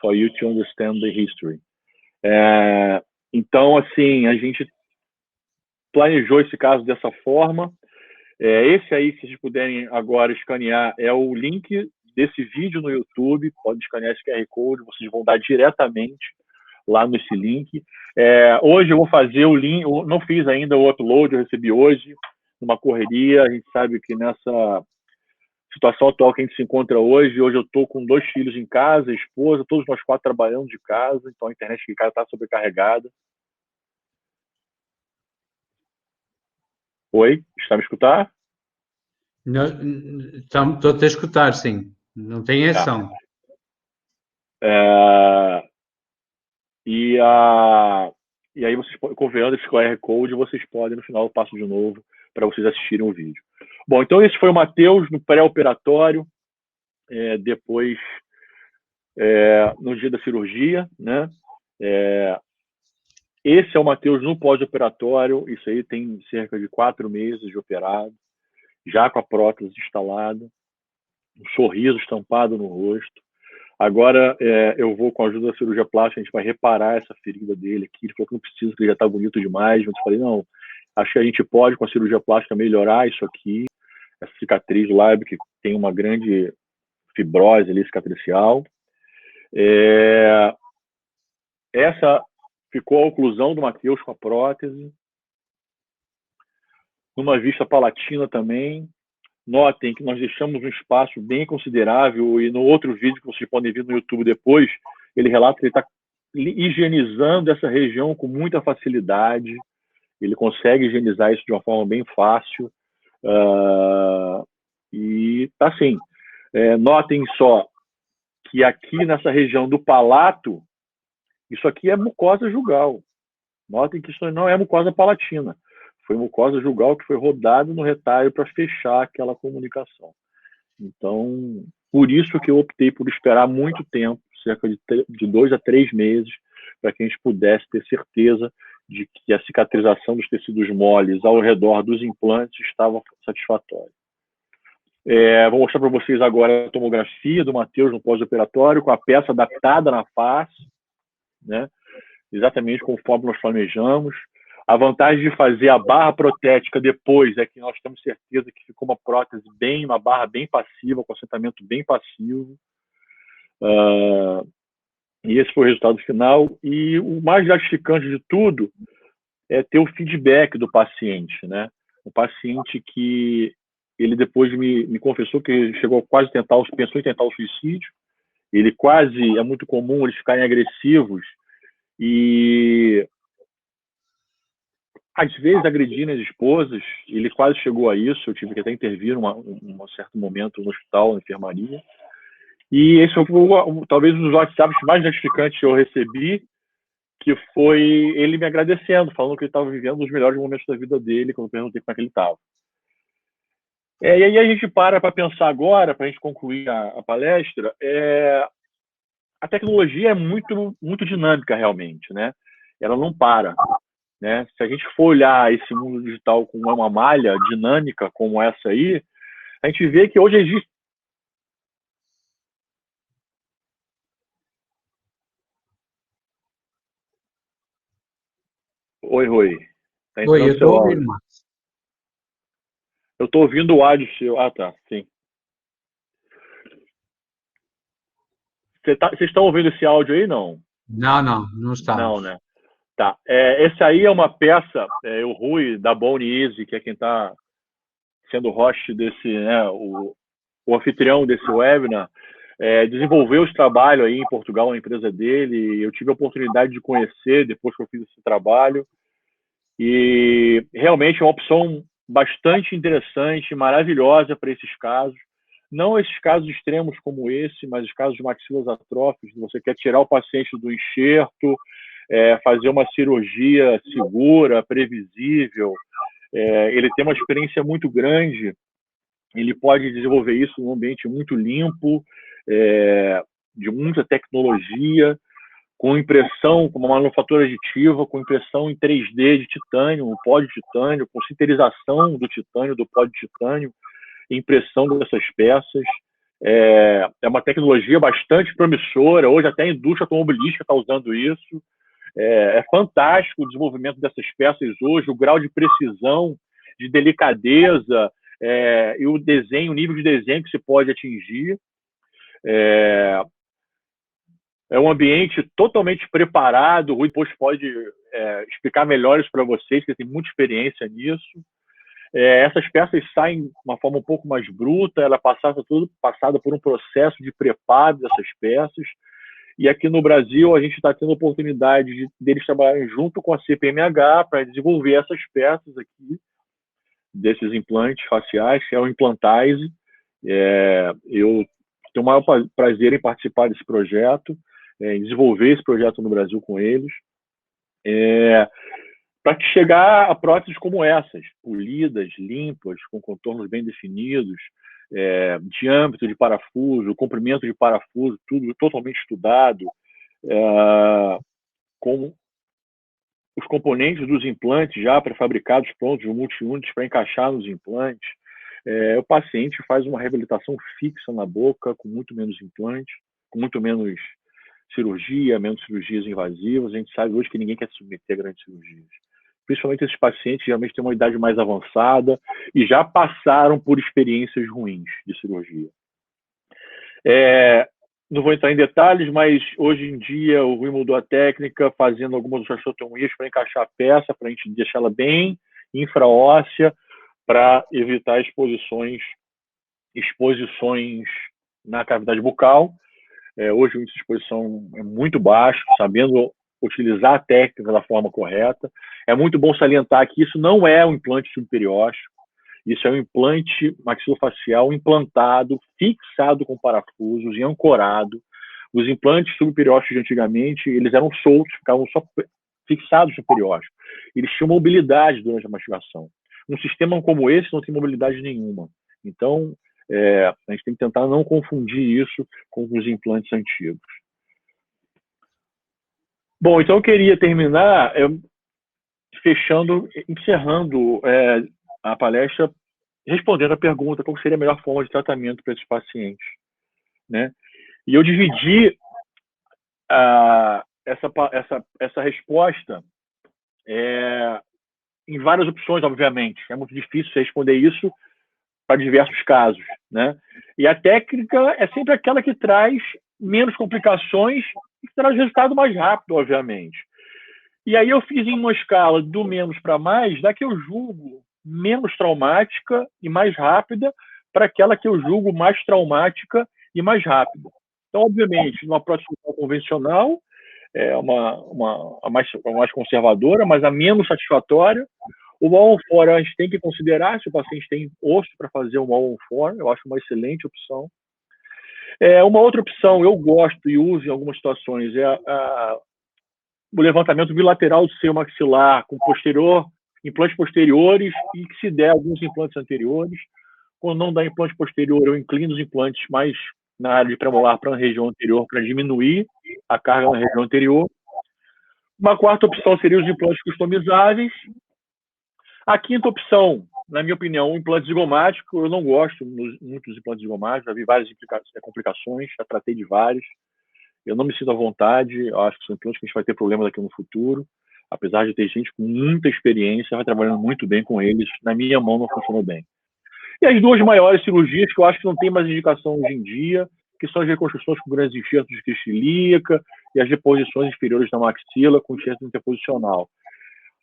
for you to understand the history. Então, assim, a gente planejou esse caso dessa forma. Esse aí, se vocês puderem agora escanear, é o link desse vídeo no YouTube. Pode escanear esse QR Code, vocês vão dar diretamente lá nesse link. Hoje eu vou fazer o link, eu não fiz ainda o upload, eu recebi hoje, numa correria. A gente sabe que nessa situação atual que a gente se encontra hoje eu estou com 2 filhos em casa, esposa, todos nós 4 trabalhando de casa, então a internet aqui em casa está sobrecarregada. Oi, está me escutar? Estou-te a escutar, sim. Não tem ação. E aí vocês, confiando esse QR Code, vocês podem, no final eu passo de novo para vocês assistirem o vídeo. Bom, então esse foi o Matheus no pré-operatório, depois no dia da cirurgia, né? Esse é o Matheus no pós-operatório, isso aí tem cerca de 4 meses de operado, já com a prótese instalada, um sorriso estampado no rosto. Agora eu vou, com a ajuda da cirurgia plástica, a gente vai reparar essa ferida dele aqui. Ele falou que não precisa, que ele já está bonito demais, mas eu falei, não, acho que a gente pode, com a cirurgia plástica, melhorar isso aqui, essa cicatriz do lábio, que tem uma grande fibrose ali, cicatricial. Essa ficou a oclusão do Matheus com a prótese. Numa vista palatina também. Notem que nós deixamos um espaço bem considerável, e no outro vídeo que vocês podem ver no YouTube depois, ele relata que ele está higienizando essa região com muita facilidade. Ele consegue higienizar isso de uma forma bem fácil. E assim, notem só que aqui nessa região do palato, isso aqui é mucosa jugal. Notem que isso não é mucosa palatina. Foi mucosa jugal que foi rodada no retalho para fechar aquela comunicação. Então, por isso que eu optei por esperar muito tempo, cerca de 2 a 3 meses, para que a gente pudesse ter certeza de que a cicatrização dos tecidos moles ao redor dos implantes estava satisfatória. Vou mostrar para vocês agora a tomografia do Matheus no pós-operatório, com a peça adaptada na face, né? Exatamente conforme nós planejamos. A vantagem de fazer a barra protética depois é que nós temos certeza que ficou uma prótese uma barra bem passiva, com assentamento bem passivo. E esse foi o resultado final. E o mais gratificante de tudo é ter o feedback do paciente, né? O paciente que ele depois me confessou que chegou a quase pensou em tentar o suicídio. Ele quase, é muito comum eles ficarem agressivos e às vezes agredindo as esposas. Ele quase chegou a isso. Eu tive que até intervir num certo momento no hospital, na enfermaria. E esse foi talvez um dos WhatsApps mais gratificantes que eu recebi, que foi ele me agradecendo, falando que ele estava vivendo os melhores momentos da vida dele, quando eu perguntei como é que ele estava. E aí a gente para pensar agora, para a gente concluir a palestra, a tecnologia é muito, muito dinâmica realmente, né? Ela não para, né? Se a gente for olhar esse mundo digital como uma malha dinâmica como essa aí, a gente vê que hoje existe... Oi, Rui. Tá Oi, eu entrando seu estou ouvindo, áudio. Márcio. Eu estou ouvindo o áudio seu. Ah, tá. Sim. Vocês estão ouvindo esse áudio aí? Não. Não Não, estamos. né? Tá. Esse aí é uma peça, o Rui, da Bone Easy, que é quem está sendo o host desse, né, o anfitrião desse webinar, desenvolveu esse trabalho aí em Portugal, a empresa dele. Eu tive a oportunidade de conhecer depois que eu fiz esse trabalho. E realmente é uma opção bastante interessante, maravilhosa para esses casos. Não esses casos extremos como esse, mas os casos de maxilas atróficas, você quer tirar o paciente do enxerto, fazer uma cirurgia segura, previsível. Ele tem uma experiência muito grande, ele pode desenvolver isso num ambiente muito limpo, de muita tecnologia, com impressão, com uma manufatura aditiva, com impressão em 3D de titânio, o pó de titânio, com sinterização do titânio, do pó de titânio, impressão dessas peças. É uma tecnologia bastante promissora. Hoje até a indústria automobilística está usando isso. É fantástico o desenvolvimento dessas peças hoje, o grau de precisão, de delicadeza, e o desenho, o nível de desenho que se pode atingir. É um ambiente totalmente preparado. O Rui depois pode explicar melhor isso para vocês, que ele tem muita experiência nisso. Essas peças saem de uma forma um pouco mais bruta, ela passada por um processo de preparo dessas peças. E aqui no Brasil, a gente está tendo a oportunidade deles trabalharem junto com a CPMH para desenvolver essas peças aqui, desses implantes faciais, que é o Implantize. Eu tenho o maior prazer em participar desse projeto, em desenvolver esse projeto no Brasil com eles, para chegar a próteses como essas, polidas, limpas, com contornos bem definidos, diâmetro de parafuso, comprimento de parafuso, tudo totalmente estudado, com os componentes dos implantes já pré-fabricados, prontos, multi-units para encaixar nos implantes. O paciente faz uma reabilitação fixa na boca, com muito menos implante, com muito menos cirurgia, menos cirurgias invasivas. A gente sabe hoje que ninguém quer se submeter a grandes cirurgias. Principalmente esses pacientes geralmente têm uma idade mais avançada e já passaram por experiências ruins de cirurgia. Não vou entrar em detalhes, mas hoje em dia o Rui mudou a técnica, fazendo algumas tracheotomias para encaixar a peça, para a gente deixá-la bem infraóssea, para evitar exposições na cavidade bucal. Hoje o índice de exposição é muito baixo, sabendo utilizar a técnica da forma correta. É muito bom salientar que isso não é um implante subperióstico, isso é um implante maxilofacial implantado, fixado com parafusos e ancorado. Os implantes subperiósticos de antigamente, eles eram soltos, ficavam só fixados no perióstico. Eles tinham mobilidade durante a mastigação. Um sistema como esse não tem mobilidade nenhuma. Então, a gente tem que tentar não confundir isso com os implantes antigos. Bom, então eu queria terminar encerrando a palestra, respondendo a pergunta qual seria a melhor forma de tratamento para esses pacientes, né? E eu dividi essa resposta em várias opções, obviamente. É muito difícil responder isso para diversos casos, né? E a técnica é sempre aquela que traz menos complicações e que traz resultado mais rápido, obviamente. E aí eu fiz em uma escala do menos para mais, da que eu julgo menos traumática e mais rápida para aquela que eu julgo mais traumática e mais rápida. Então, obviamente, numa prótese convencional, é a mais conservadora, mas a menos satisfatória. O All-on-4 a gente tem que considerar se o paciente tem osso para fazer um All-on-4, eu acho uma excelente opção. Uma outra opção, eu gosto e uso em algumas situações, o levantamento bilateral do seio maxilar com implantes posteriores e que se der alguns implantes anteriores. Quando não dá implante posterior, eu inclino os implantes mais na área de premolar para a região anterior para diminuir a carga na região anterior. Uma quarta opção seria os implantes customizáveis. A quinta opção, na minha opinião, o implante zigomático. Eu não gosto muito dos implantes zigomáticos, já vi várias complicações, já tratei de vários. Eu não me sinto à vontade, eu acho que são implantes que a gente vai ter problemas daqui no futuro. Apesar de ter gente com muita experiência, vai trabalhando muito bem com eles, na minha mão não funcionou bem. E as duas maiores cirurgias que eu acho que não tem mais indicação hoje em dia, que são as reconstruções com grandes enxertos de crista ilíaca e as reposições inferiores da maxila com enxerto interposicional.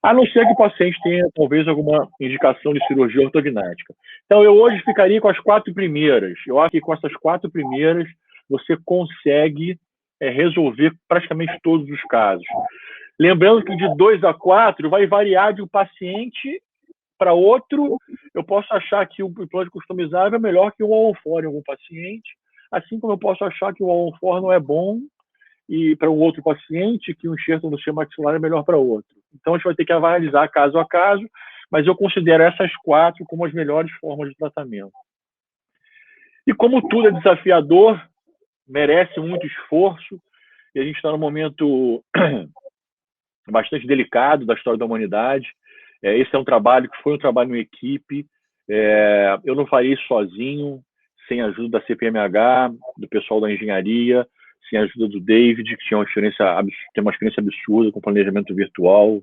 A não ser que o paciente tenha, talvez, alguma indicação de cirurgia ortognática. Então, eu hoje ficaria com as 4 primeiras. Eu acho que com essas 4 primeiras, você consegue resolver praticamente todos os casos. Lembrando que de 2 a 4 vai variar de um paciente para outro. Eu posso achar que o implante customizável é melhor que o All-on-4 em algum paciente, assim como eu posso achar que o All-on-4 não é bom e para um outro paciente, que o enxerto no seio maxilar é melhor para outro. Então, a gente vai ter que analisar caso a caso, mas eu considero essas 4 como as melhores formas de tratamento. E como tudo é desafiador, merece muito esforço, e a gente está num momento bastante delicado da história da humanidade. Esse é um trabalho que foi um trabalho em equipe. Eu não faria isso sozinho, sem a ajuda da CPMH, do pessoal da engenharia, sem a ajuda do David, que tem uma experiência absurda com planejamento virtual.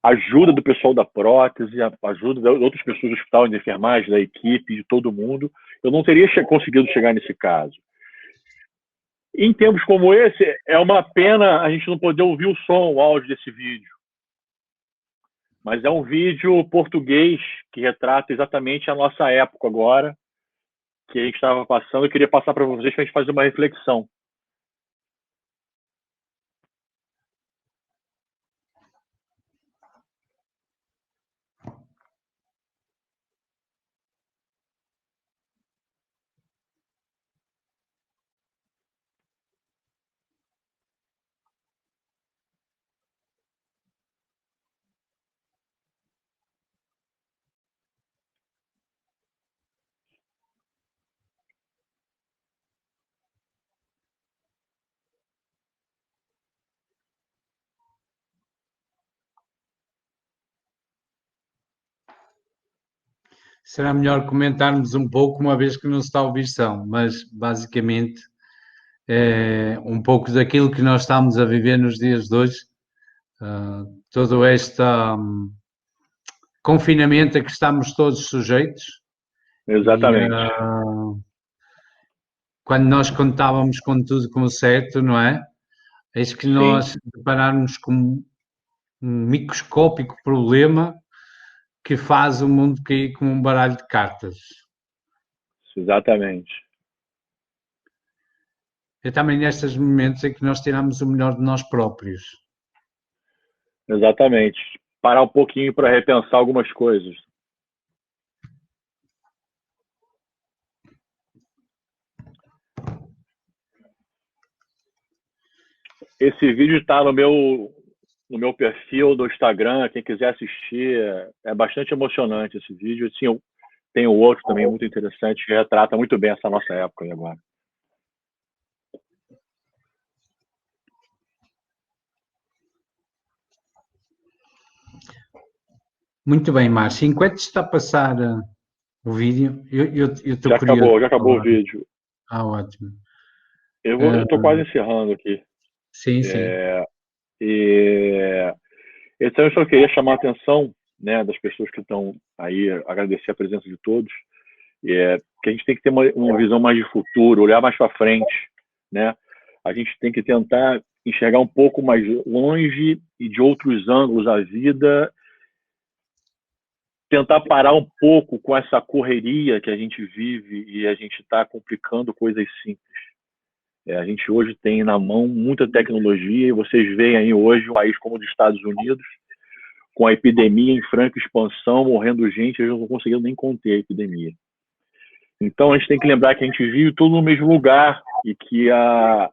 Ajuda do pessoal da prótese, ajuda de outras pessoas do hospital, de enfermagem, da equipe, de todo mundo. Eu não teria conseguido chegar nesse caso. Em tempos como esse, é uma pena a gente não poder ouvir o som, o áudio desse vídeo. Mas é um vídeo português que retrata exatamente a nossa época agora, que a gente estava passando. Eu queria passar para vocês para a gente fazer uma reflexão. Será melhor comentarmos um pouco, uma vez que não se está a ouvir som, mas basicamente é um pouco daquilo que nós estamos a viver nos dias de hoje, todo este confinamento a que estamos todos sujeitos. Exatamente. E, quando nós contávamos com tudo como certo, não é? Eis que nós depararmos com um microscópico problema que faz o mundo cair como um baralho de cartas. Exatamente. É também nestes momentos em que nós tiramos o melhor de nós próprios. Exatamente. Parar um pouquinho para repensar algumas coisas. Esse vídeo está no meu perfil do Instagram. Quem quiser assistir, é bastante emocionante esse vídeo. Sim, eu tenho outro também muito interessante que retrata muito bem essa nossa época agora. Muito bem, Márcio. Enquanto está a passar o vídeo, eu estou curioso. Já acabou o vídeo. Ótimo. Eu estou quase encerrando aqui. Sim, sim. Então, eu só queria chamar a atenção, né, das pessoas que estão aí, agradecer a presença de todos, que a gente tem que ter uma visão mais de futuro, olhar mais para frente, né? A gente tem que tentar enxergar um pouco mais longe e de outros ângulos a vida tentar parar um pouco com essa correria que a gente vive e a gente está complicando coisas simples. A gente hoje tem na mão muita tecnologia e vocês veem aí hoje um país como os Estados Unidos, com a epidemia em franca expansão, morrendo gente, eles não estão conseguindo nem conter a epidemia. Então a gente tem que lembrar que a gente vive tudo no mesmo lugar e que a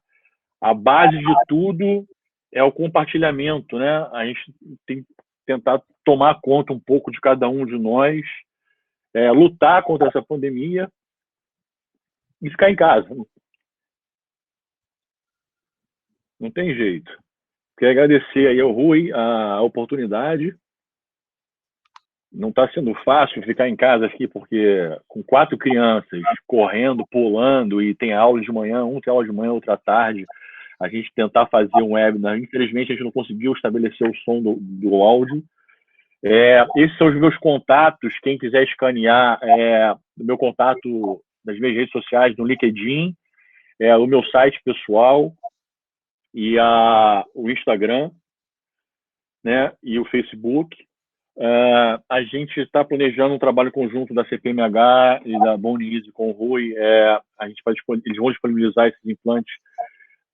base de tudo é o compartilhamento, né? A gente tem que tentar tomar conta um pouco de cada um de nós, lutar contra essa pandemia e ficar em casa. Não tem jeito. Quero agradecer aí ao Rui a oportunidade. Não está sendo fácil ficar em casa aqui, porque com 4 crianças correndo, pulando, e tem aula de manhã, um tem aula de manhã, outra à tarde, a gente tentar fazer um webinar. Infelizmente, a gente não conseguiu estabelecer o som do áudio. Esses são os meus contatos. Quem quiser escanear o meu contato das minhas redes sociais, no LinkedIn, o meu site pessoal e o Instagram, né, e o Facebook. A gente está planejando um trabalho conjunto da CPMH e da Bone Easy com o Rui. Eles vão disponibilizar esses implantes,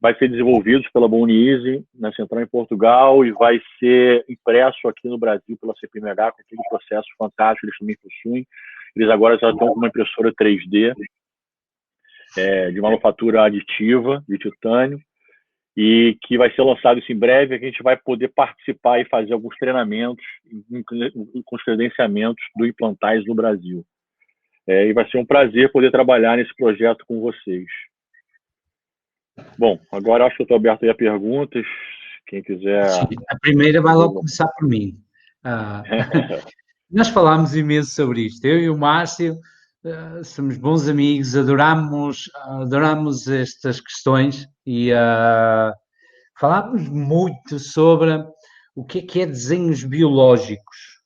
vai ser desenvolvidos pela Bone Easy na central em Portugal e vai ser impresso aqui no Brasil pela CPMH com todo o processo fantástico, eles também possuem. Eles agora já estão com uma impressora 3D de manufatura aditiva de titânio, e que vai ser lançado isso em breve. A gente vai poder participar e fazer alguns treinamentos com os credenciamentos do Implantais no Brasil. E vai ser um prazer poder trabalhar nesse projeto com vocês. Bom, agora acho que eu estou aberto aí a perguntas. Quem quiser... Sim, a primeira vai logo começar por mim. Nós falámos imenso sobre isto. Eu e o Márcio somos bons amigos, adoramos estas questões e falámos muito sobre o que é desenhos biológicos.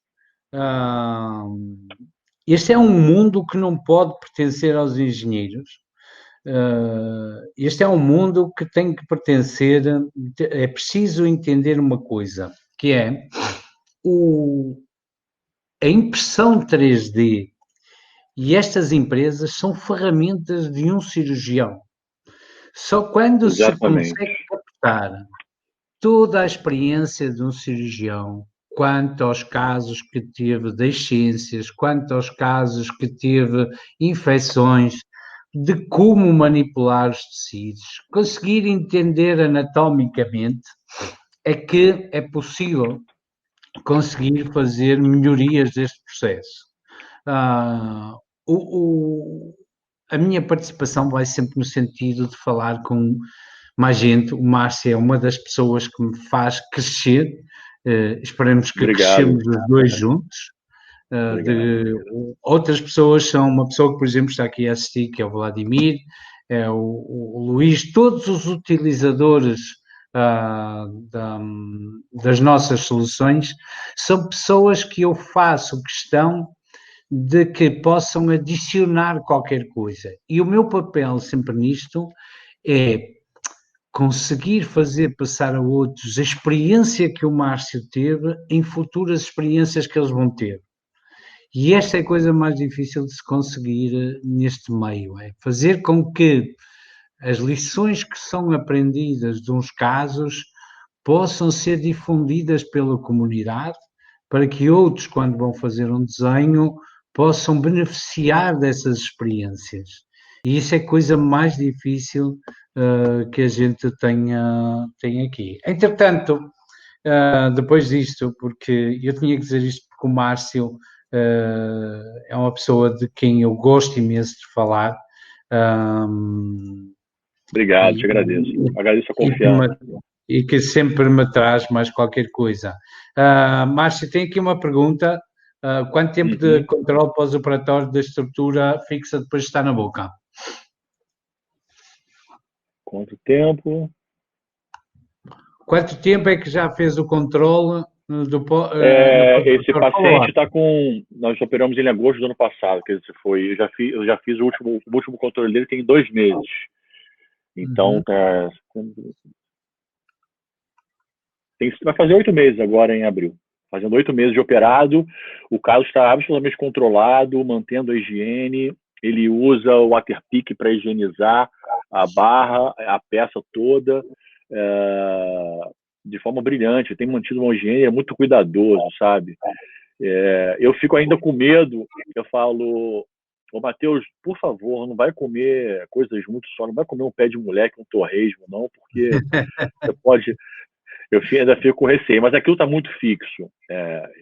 Este é um mundo que não pode pertencer aos engenheiros. Este é um mundo que tem que pertencer. É preciso entender uma coisa, que é a impressão 3D, e estas empresas são ferramentas de um cirurgião. Só quando Exatamente. se consegue captar toda a experiência de um cirurgião, quanto aos casos que teve deiscências, quanto aos casos que teve infecções, de como manipular os tecidos, conseguir entender anatomicamente, é que é possível conseguir fazer melhorias deste processo. A minha participação vai sempre no sentido de falar com mais gente. O Márcio é uma das pessoas que me faz crescer. Esperemos que cresçamos os dois juntos. Outras pessoas são uma pessoa que, por exemplo, está aqui a assistir, que é o Vladimir, é o Luís, todos os utilizadores das nossas soluções são pessoas que eu faço questão de que possam adicionar qualquer coisa. E o meu papel sempre nisto é conseguir fazer passar a outros a experiência que o Márcio teve em futuras experiências que eles vão ter. E esta é a coisa mais difícil de se conseguir neste meio, é fazer com que as lições que são aprendidas de uns casos possam ser difundidas pela comunidade, para que outros, quando vão fazer um desenho, possam beneficiar dessas experiências. E isso é a coisa mais difícil que a gente tem aqui. Entretanto, depois disto, porque eu tinha que dizer isto porque o Márcio é uma pessoa de quem eu gosto imenso de falar. Obrigado, te agradeço. Agradeço a confiança. E que sempre me traz mais qualquer coisa. Márcio, tem aqui uma pergunta. Quanto tempo de controle pós-operatório da estrutura fixa depois de estar na boca? Quanto tempo? Quanto tempo é que já fez o controle do esse paciente está com... Nós operamos ele em agosto do ano passado, que esse foi. Eu já fiz o último controle dele tem 2 meses. Então, vai fazer 8 meses agora em abril. fazendo 8 meses de operado, o caso está absolutamente controlado, mantendo a higiene, ele usa o Waterpik para higienizar a barra, a peça toda, de forma brilhante, tem mantido uma higiene, é muito cuidadoso, sabe? Eu fico ainda com medo, eu falo, ô Matheus, por favor, não vai comer coisas muito só, não vai comer um pé de moleque, um torresmo, não, porque você pode... Eu ainda fico com receio, mas aquilo está muito fixo.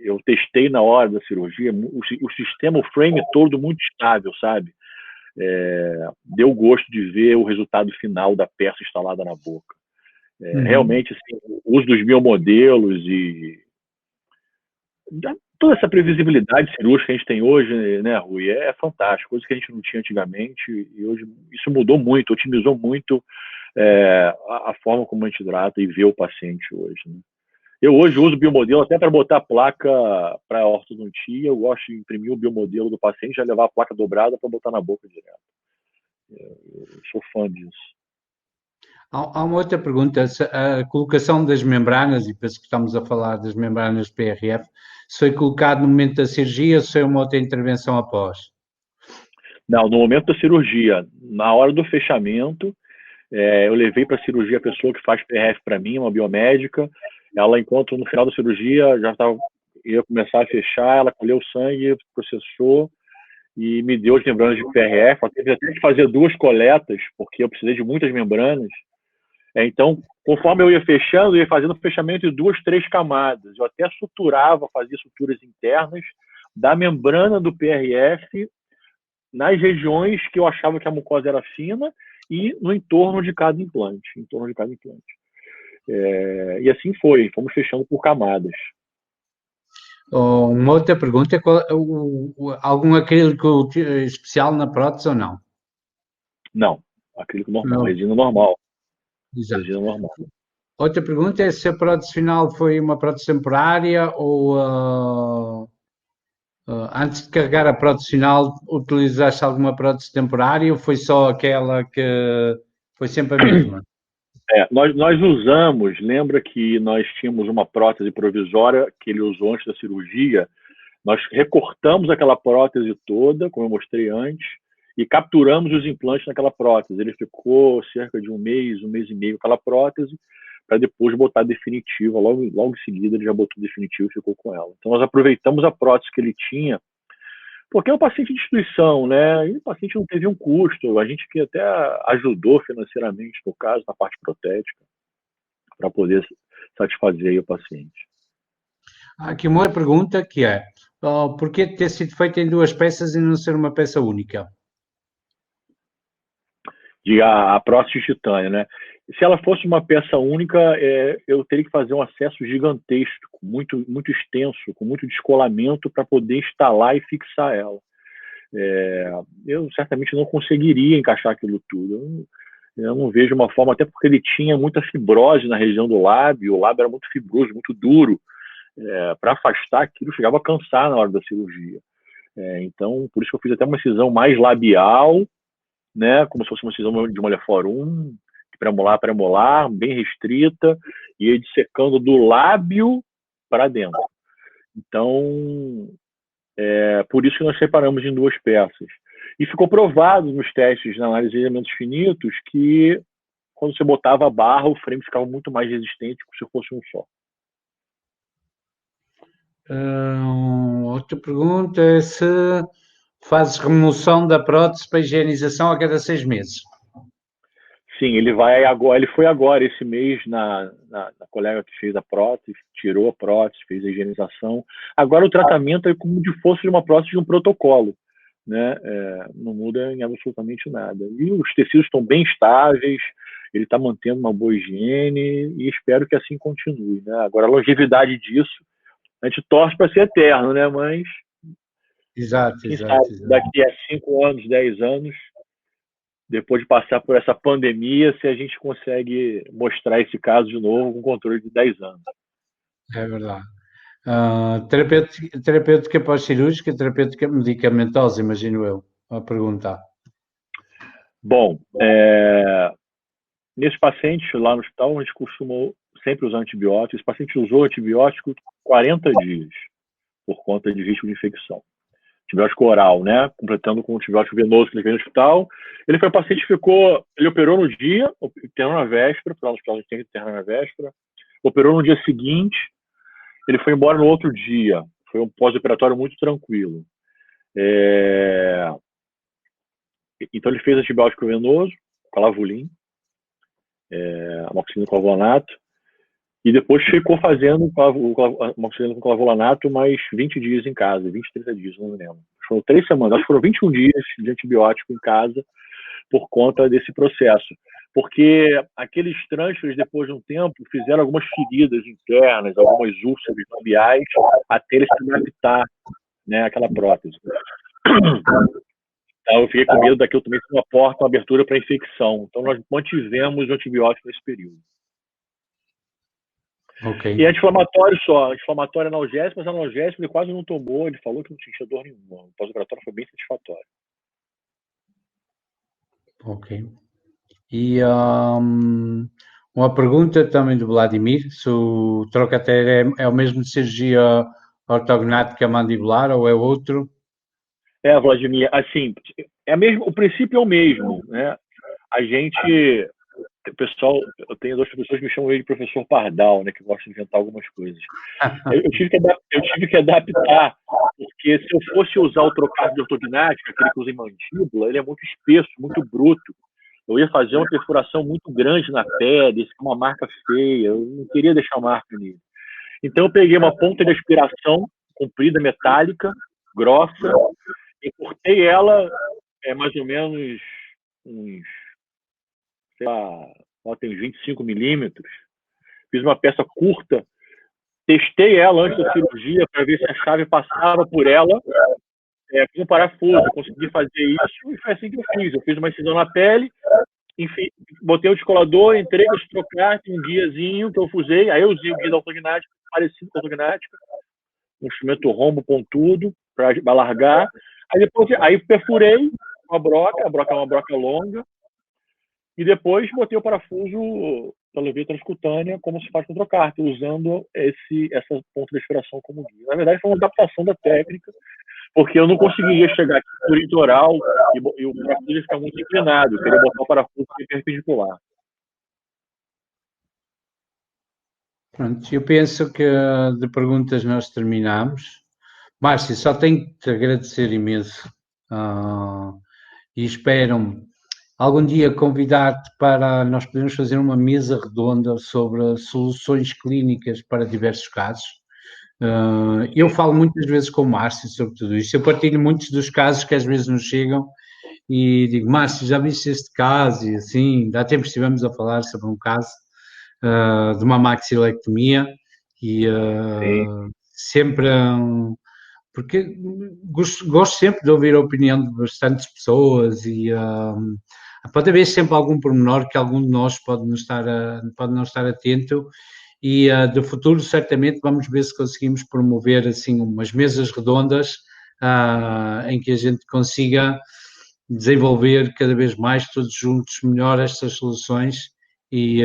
Eu testei na hora da cirurgia, o sistema, o frame todo muito estável, sabe? Deu gosto de ver o resultado final da peça instalada na boca. Realmente, assim, o uso dos biomodelos e toda essa previsibilidade cirúrgica que a gente tem hoje, né, Rui, é fantástico, coisa que a gente não tinha antigamente, e hoje isso mudou muito, otimizou muito a forma como a gente trata e vê o paciente hoje, né? Eu hoje uso o biomodelo até para botar a placa para a ortodontia, eu gosto de imprimir o biomodelo do paciente, já levar a placa dobrada para botar na boca direto. Eu sou fã disso. Há uma outra pergunta, a colocação das membranas, e penso que estamos a falar das membranas PRF, se foi colocado no momento da cirurgia ou se foi uma outra intervenção após? Não, no momento da cirurgia, na hora do fechamento, eu levei para a cirurgia a pessoa que faz PRF para mim, uma biomédica, ela, enquanto no final da cirurgia, ia começar a fechar, ela colheu o sangue, processou, e me deu as membranas de PRF. Ela teve até que fazer 2 coletas, porque eu precisei de muitas membranas. Então, conforme eu ia fechando, eu ia fazendo fechamento de 2, 3 camadas. Eu até suturava, fazia suturas internas da membrana do PRF nas regiões que eu achava que a mucosa era fina e no entorno de cada implante. E assim foi, fomos fechando por camadas. Uma outra pergunta, algum acrílico especial na prótese ou não? Não, acrílico normal, Não. resina normal. Exato. Resina normal. Outra pergunta é se a prótese final foi uma prótese temporária ou antes de carregar a prótese final utilizaste alguma prótese temporária ou foi só aquela que foi sempre a mesma? Nós usamos, lembra que nós tínhamos uma prótese provisória que ele usou antes da cirurgia, nós recortamos aquela prótese toda, como eu mostrei antes, e capturamos os implantes naquela prótese. Ele ficou cerca de um mês e meio aquela prótese, para depois botar definitiva. Logo em seguida ele já botou definitivo e ficou com ela. Então nós aproveitamos a prótese que ele tinha, porque é um paciente de instituição, né? E o paciente não teve um custo. A gente que até ajudou financeiramente, no caso, na parte protética, para poder satisfazer aí o paciente. Aqui uma outra pergunta que é, por que ter sido feita em 2 peças e não ser uma peça única? A prótese de titânio, né? Se ela fosse uma peça única, eu teria que fazer um acesso gigantesco, muito, muito extenso, com muito descolamento para poder instalar e fixar ela. Eu certamente não conseguiria encaixar aquilo tudo. Eu não vejo uma forma, até porque ele tinha muita fibrose na região do lábio, o lábio era muito fibroso, muito duro. Para afastar aquilo, chegava a cansar na hora da cirurgia. Então, por isso que eu fiz até uma incisão mais labial, né, como se fosse uma incisão de moleforum, premolar, bem restrita, e ia dissecando do lábio para dentro. Então, por isso que nós separamos em 2 peças. E ficou provado nos testes na análise de elementos finitos que quando você botava a barra, o frame ficava muito mais resistente que se fosse um só. Outra pergunta é se fazes remoção da prótese para higienização a cada 6 meses. Sim, ele vai agora, ele foi agora esse mês na colega que fez a prótese, tirou a prótese, fez a higienização. Agora o tratamento é como se fosse uma prótese de um protocolo, né? Não muda em absolutamente nada. E os tecidos estão bem estáveis, ele está mantendo uma boa higiene e espero que assim continue, né? Agora a longevidade disso, a gente torce para ser eterno, né? Mas Exato. daqui a 5 anos, 10 anos, depois de passar por essa pandemia, se a gente consegue mostrar esse caso de novo com controle de 10 anos. É verdade. Terapêutica pós-cirúrgica, terapêutica medicamentosa, imagino eu, a perguntar. Bom, nesse paciente lá no hospital, a gente costumou sempre usar antibióticos. Esse paciente usou antibiótico 40 dias, por conta de risco de infecção. Antibiótico oral, né? Completando com o antibiótico venoso que ele fez no hospital. Ele foi paciente, ele operou no dia, internou na véspera, porque lá no hospital a gente tem que internar na véspera, operou no dia seguinte, ele foi embora no outro dia. Foi um pós-operatório muito tranquilo. Então ele fez antibiótico venoso, calavulin, amoxicilina com clavulato, e depois ficou fazendo amoxicilina com clavulato mais 20 dias em casa, 20, 30 dias, não me lembro. Foram 3 semanas, acho que foram 21 dias de antibiótico em casa por conta desse processo. Porque aqueles transfers, depois de um tempo, fizeram algumas feridas internas, algumas úlceras labiais, até ele se adaptar, né, àquela prótese. Então, eu fiquei com medo daquilo também ser uma abertura para infecção. Então, nós mantivemos o antibiótico nesse período. Okay. E anti-inflamatório só. Anti-inflamatório analgésico, mas analgésico ele quase não tomou. Ele falou que não tinha dor nenhuma. O pós-operatório foi bem satisfatório. Ok. E uma pergunta também do Vladimir, se o trocater é o mesmo de cirurgia ortognática mandibular ou é outro? Vladimir, assim, o princípio é o mesmo, né? A gente, o pessoal, eu tenho 2 pessoas que me chamam de professor Pardal, né? Que gosta de inventar algumas coisas. Eu tive que adaptar, porque se eu fosse usar o trocado de ortognática, aquele que usa em mandíbula, ele é muito espesso, muito bruto. Eu ia fazer uma perfuração muito grande na pele, uma marca feia, eu não queria deixar marca nele. Então eu peguei uma ponta de aspiração comprida, metálica, grossa, e cortei ela mais ou menos uns, sei lá, ela tem uns 25 milímetros. Fiz uma peça curta, testei ela antes da cirurgia para ver se a chave passava por ela, com um parafuso. Eu consegui fazer isso e foi assim que eu fiz. Eu fiz uma incisão na pele, enfim, botei o descolador, entrei com esse trocarte, um guiazinho que eu usei, aí eu usei o guia da ortognática, parecido com a ortognática, um instrumento rombo pontudo para alargar. Aí perfurei a broca é uma broca longa, e depois botei o parafuso pela via transcutânea, como se faz com o trocarte, usando essa ponta de aspiração como guia. Na verdade, foi uma adaptação da técnica, porque eu não conseguiria chegar aqui por litoral e o parafuso ia ficar muito inclinado. Eu queria botar o parafuso perpendicular. Pronto, eu penso que de perguntas nós terminamos. Márcio, só tenho que te agradecer imenso e espero algum dia convidar-te para nós podermos fazer uma mesa redonda sobre soluções clínicas para diversos casos. Eu falo muitas vezes com o Márcio sobre tudo isso. Eu partilho muitos dos casos que às vezes nos chegam e digo, Márcio, já viste este caso? E assim, há tempos estivemos a falar sobre um caso de uma maxilectomia e sempre, porque gosto sempre de ouvir a opinião de bastantes pessoas e pode haver sempre algum pormenor que algum de nós pode não estar atento e do futuro certamente vamos ver se conseguimos promover assim umas mesas redondas em que a gente consiga desenvolver cada vez mais todos juntos melhor estas soluções e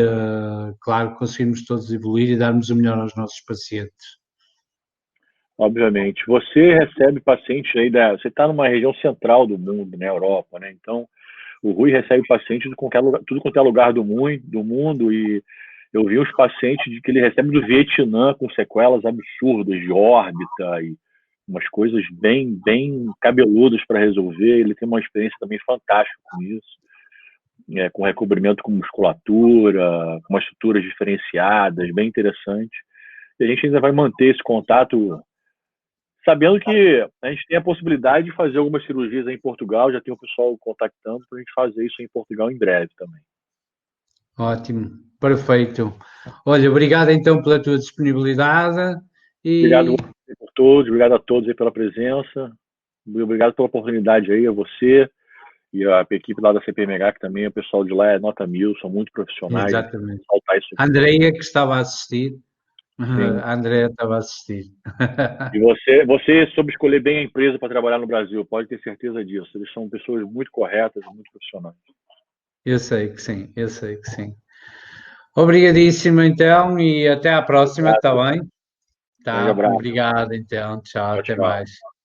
claro, conseguirmos todos evoluir e darmos o melhor aos nossos pacientes. Obviamente. Você recebe pacientes aí você está numa região central do mundo, na Europa, né? Então, o Rui recebe pacientes de tudo quanto é lugar do mundo, e eu vi uns pacientes que ele recebe do Vietnã com sequelas absurdas de órbita e umas coisas bem, bem cabeludas para resolver. Ele tem uma experiência também fantástica com isso, com recobrimento com musculatura, com umas estruturas diferenciadas, bem interessante. E a gente ainda vai manter esse contato, sabendo que a gente tem a possibilidade de fazer algumas cirurgias aí em Portugal, já tem o pessoal contactando para a gente fazer isso em Portugal em breve também. Ótimo, perfeito. Olha, obrigado então pela tua disponibilidade. Obrigado por todos, obrigado a todos aí pela presença, obrigado pela oportunidade aí a você e a equipe lá da CPMH, que também o pessoal de lá é nota 1000, são muito profissionais. Exatamente. A Andreia que estava a assistir. Sim. A Andrea estava a assistir. E você soube escolher bem a empresa para trabalhar no Brasil, pode ter certeza disso. Eles são pessoas muito corretas, muito profissionais. Eu sei que sim, eu sei que sim. Obrigadíssimo então e até à próxima, está bem? Tá, obrigado então. Tchau, Tchau, até tchau. mais.